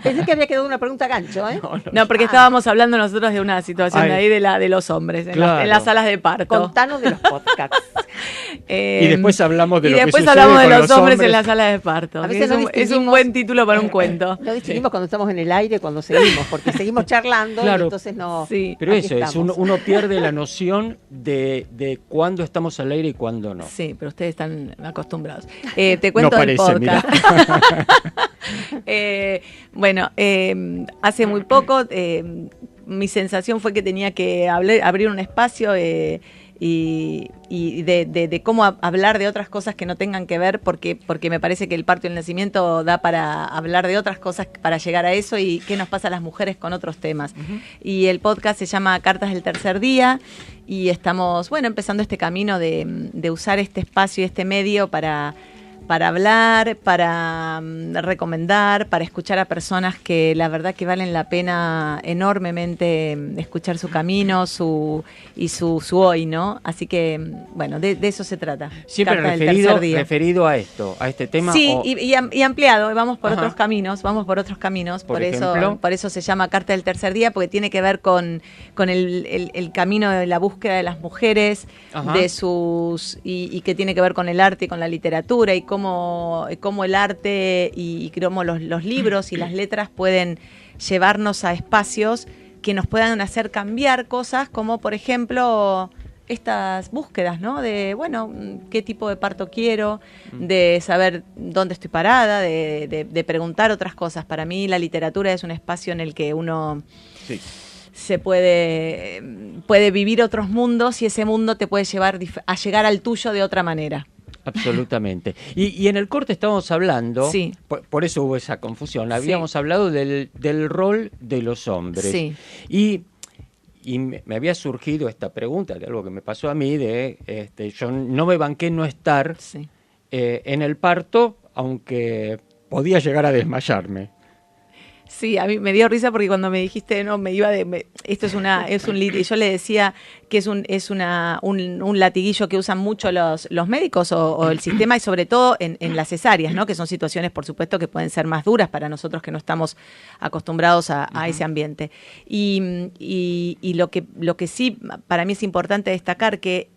Pensé que había quedado una pregunta gancho, ¿eh? No, porque estábamos hablando nosotros de una situación de ahí de los hombres, claro, en las salas de parto. Contanos de los podcasts. Y después hablamos de y lo que después sucede hablamos de con los hombres en las salas de parto. A veces Es un buen título para un cuento. Lo distinguimos cuando estamos en el aire, cuando seguimos, porque seguimos charlando, claro, y entonces no. Sí. Pero eso es, uno pierde la noción de cuándo estamos al aire y cuándo no. Sí, pero ustedes están acostumbrados. Te cuento del podcast. Hace muy poco mi sensación fue que tenía que abrir un espacio y de cómo hablar de otras cosas que no tengan que ver, porque me parece que el parto y el nacimiento da para hablar de otras cosas para llegar a eso y qué nos pasa a las mujeres con otros temas. Uh-huh. Y el podcast se llama Cartas del Tercer Día y estamos empezando este camino de usar este espacio y este medio para para hablar, para recomendar, para escuchar a personas que la verdad que valen la pena enormemente escuchar su camino, su hoy, ¿no? Así que, bueno, de eso se trata. Siempre referido a esto, a este tema. Sí, y ampliado, vamos por otros caminos, por eso se llama Carta del Tercer Día, porque tiene que ver con el camino de la búsqueda de las mujeres, y que tiene que ver con el arte y con la literatura, y cómo el arte y cómo los libros y las letras pueden llevarnos a espacios que nos puedan hacer cambiar cosas, como por ejemplo estas búsquedas, ¿no? De, bueno, qué tipo de parto quiero, de saber dónde estoy parada, de preguntar otras cosas. Para mí la literatura es un espacio en el que uno se puede vivir otros mundos, y ese mundo te puede llevar a llegar al tuyo de otra manera. Absolutamente. Y en el corte estábamos hablando, por eso hubo esa confusión, habíamos hablado del rol de los hombres. Sí. Y me había surgido esta pregunta de algo que me pasó a mí, yo no me banqué no estar en el parto, aunque podía llegar a desmayarme. Sí, a mí me dio risa porque cuando me dijiste, no, esto es un yo le decía que es un latiguillo que usan mucho los médicos o el sistema, y sobre todo en las cesáreas, ¿no? Que son situaciones, por supuesto, que pueden ser más duras para nosotros que no estamos acostumbrados a ese ambiente. Y lo que sí para mí es importante destacar que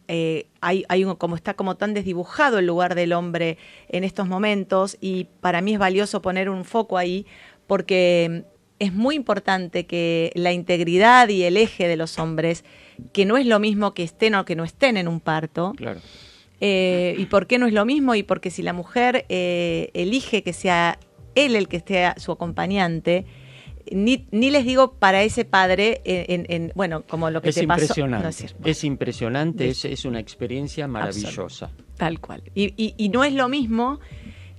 como está como tan desdibujado el lugar del hombre en estos momentos, y para mí es valioso poner un foco ahí, porque es muy importante que la integridad y el eje de los hombres, que no es lo mismo que estén o que no estén en un parto. Claro. ¿Y por qué no es lo mismo? Y porque si la mujer elige que sea él el que esté su acompañante, ni les digo para ese padre, bueno, como lo que te pasó. Es impresionante, es una experiencia maravillosa. Tal cual. Y no es lo mismo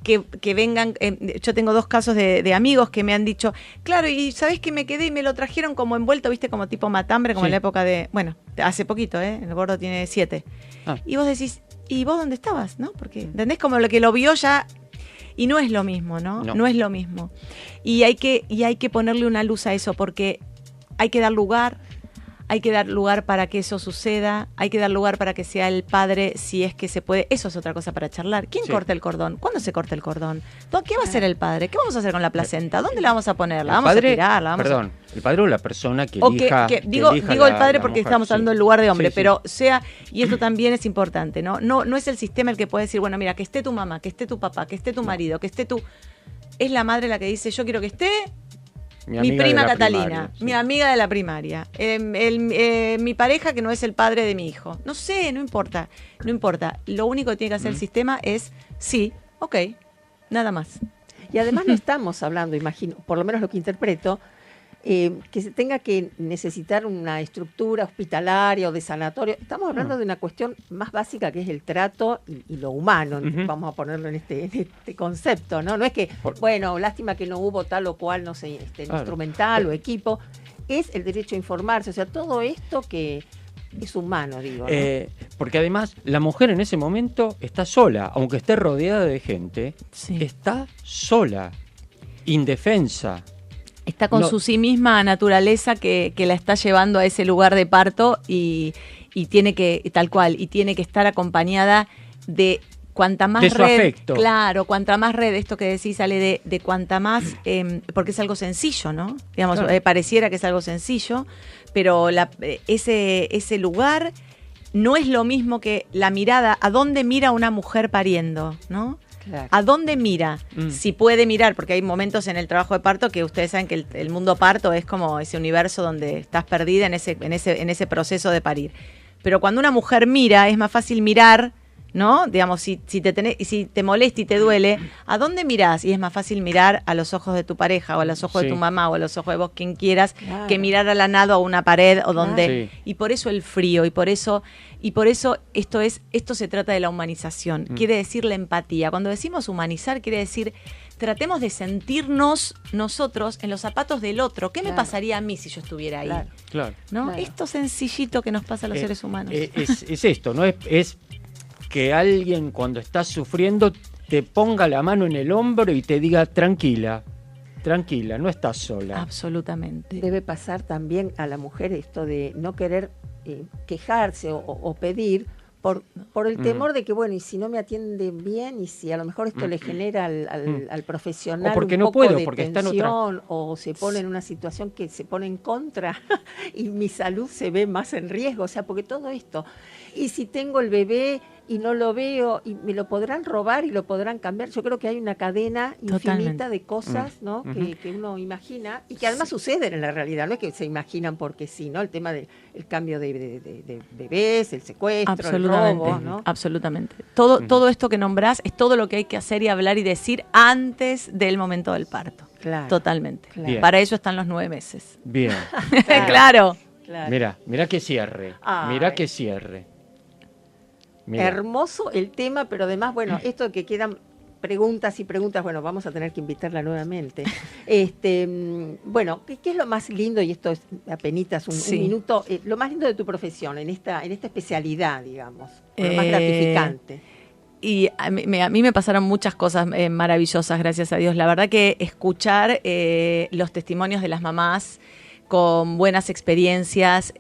que vengan, yo tengo 2 casos de amigos que me han dicho, claro, y ¿sabés que me quedé y me lo trajeron como envuelto, viste, como tipo matambre, como en la época de, bueno, hace poquito, el gordo tiene 7. Y vos decís, ¿y vos dónde estabas? ¿No? Porque, ¿entendés? Como lo que lo vio ya, y no es lo mismo, ¿no? No es lo mismo. Y hay que ponerle una luz a eso, porque hay que dar lugar para que eso suceda, hay que dar lugar para que sea el padre, si es que se puede. Eso es otra cosa para charlar. ¿Quién corta el cordón? ¿Cuándo se corta el cordón? ¿Qué va a hacer el padre? ¿Qué vamos a hacer con la placenta? ¿Dónde la vamos a poner? ¿La vamos a tirar? El padre o la persona que elija. Digo el padre porque mujer, estamos hablando del lugar de hombre, pero y esto también es importante, ¿no? No es el sistema el que puede decir, bueno, mira, que esté tu mamá, que esté tu papá, que esté tu marido, que esté tu... Es la madre la que dice, yo quiero que esté mi prima Catalina, mi amiga de la primaria, mi pareja que no es el padre de mi hijo. No sé, no importa. Lo único que tiene que hacer el sistema es, nada más. Y además no estamos hablando, imagino, por lo menos lo que interpreto, que se tenga que necesitar una estructura hospitalaria o de sanatorio. Estamos hablando de una cuestión más básica, que es el trato y lo humano, vamos a ponerlo en este concepto, ¿no? No es que, bueno, lástima que no hubo tal o cual, no sé, instrumental o equipo. Es el derecho a informarse, o sea, todo esto que es humano, digo, ¿no? Porque además la mujer en ese momento está sola, aunque esté rodeada de gente, está sola, indefensa. Está con su sí misma naturaleza que la está llevando a ese lugar de parto, y tiene que, tal cual, y tiene que estar acompañada de cuanta más de su red. Afecto. Claro, cuanta más red, esto que decís sale de cuanta más, porque es algo sencillo, ¿no? Digamos, pareciera que es algo sencillo, pero ese lugar no es lo mismo que la mirada, a dónde mira una mujer pariendo, ¿no? Claro. ¿A dónde mira? Si puede mirar, porque hay momentos en el trabajo de parto que ustedes saben que el mundo parto es como ese universo donde estás perdida en ese proceso de parir. Pero cuando una mujer mira, es más fácil mirar, ¿no? Digamos, si te molesta y te duele, ¿a dónde mirás? Y es más fácil mirar a los ojos de tu pareja, o a los ojos de tu mamá, o a los ojos de vos, quien quieras, que mirar a la nada o a una pared, o donde. Y por eso el frío, y por eso esto se trata de la humanización. Quiere decir la empatía. Cuando decimos humanizar, quiere decir tratemos de sentirnos nosotros en los zapatos del otro. ¿Qué me pasaría a mí si yo estuviera ahí? Claro. ¿No? Esto sencillito que nos pasa a los seres humanos. Es esto, ¿no? Es que alguien cuando está sufriendo te ponga la mano en el hombro y te diga tranquila, no estás sola. Absolutamente. Debe pasar también a la mujer esto de no querer quejarse o pedir por el temor de que, bueno, y si no me atienden bien, y si a lo mejor esto le genera al profesional o porque un no poco puedo, de porque tensión, está en otra... o se pone en una situación que se pone en contra y mi salud se ve más en riesgo, o sea, porque todo esto, y si tengo el bebé y no lo veo, y me lo podrán robar y lo podrán cambiar. Yo creo que hay una cadena infinita de cosas, ¿no? que uno imagina y que además suceden en la realidad, no es que se imaginan porque sí, ¿no? El tema del cambio de bebés, el secuestro, el robo, ¿no? Absolutamente. Todo esto que nombrás es todo lo que hay que hacer y hablar y decir antes del momento del parto. Claro. Totalmente. Claro. Para ello están los 9 meses. Bien. Claro. Mira que cierre. Ay. Mira que cierre. Mirá. Hermoso el tema, pero además, bueno, esto que quedan preguntas y preguntas, bueno, vamos a tener que invitarla nuevamente. Bueno, ¿qué es lo más lindo? Y esto es apenitas un minuto, lo más lindo de tu profesión, en esta especialidad, digamos, lo más gratificante. Y a mí me pasaron muchas cosas maravillosas, gracias a Dios. La verdad que escuchar los testimonios de las mamás con buenas experiencias,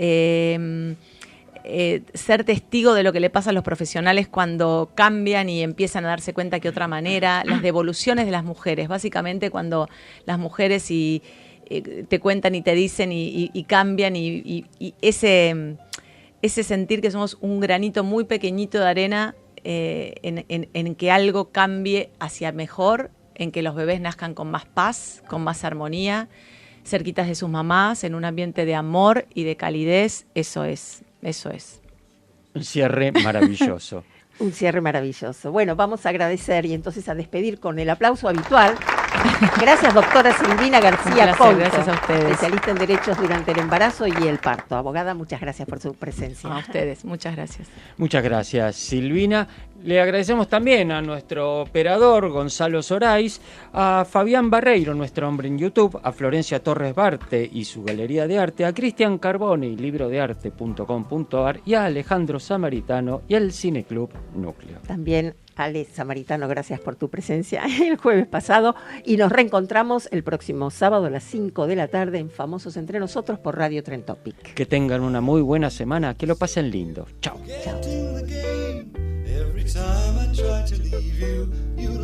ser testigo de lo que le pasa a los profesionales cuando cambian y empiezan a darse cuenta que otra manera, las devoluciones de las mujeres, básicamente cuando las mujeres te cuentan y te dicen y cambian y ese sentir que somos un granito muy pequeñito de arena en que algo cambie hacia mejor, en que los bebés nazcan con más paz, con más armonía, cerquitas de sus mamás, en un ambiente de amor y de calidez, eso es. Un cierre maravilloso. Un cierre maravilloso. Bueno, vamos a agradecer y entonces a despedir con el aplauso habitual. Gracias, doctora Silvina García Couto, gracias a ustedes. especialista en derechos durante el embarazo y el parto. Abogada, muchas gracias por su presencia. A ustedes, muchas gracias. Muchas gracias, Silvina. Le agradecemos también a nuestro operador Gonzalo Sorais, a Fabián Barreiro, nuestro hombre en YouTube, a Florencia Torres Barte y su galería de arte, a Cristian Carboni, librodearte.com.ar, y a Alejandro Samaritano y al Cineclub Núcleo. También Ale Samaritano, gracias por tu presencia el jueves pasado y nos reencontramos el próximo sábado a las 5 de la tarde en Famosos Entre Nosotros por Radio Trend Topic. Que tengan una muy buena semana, que lo pasen lindo. Chao. Chao. Every time I try to leave you, you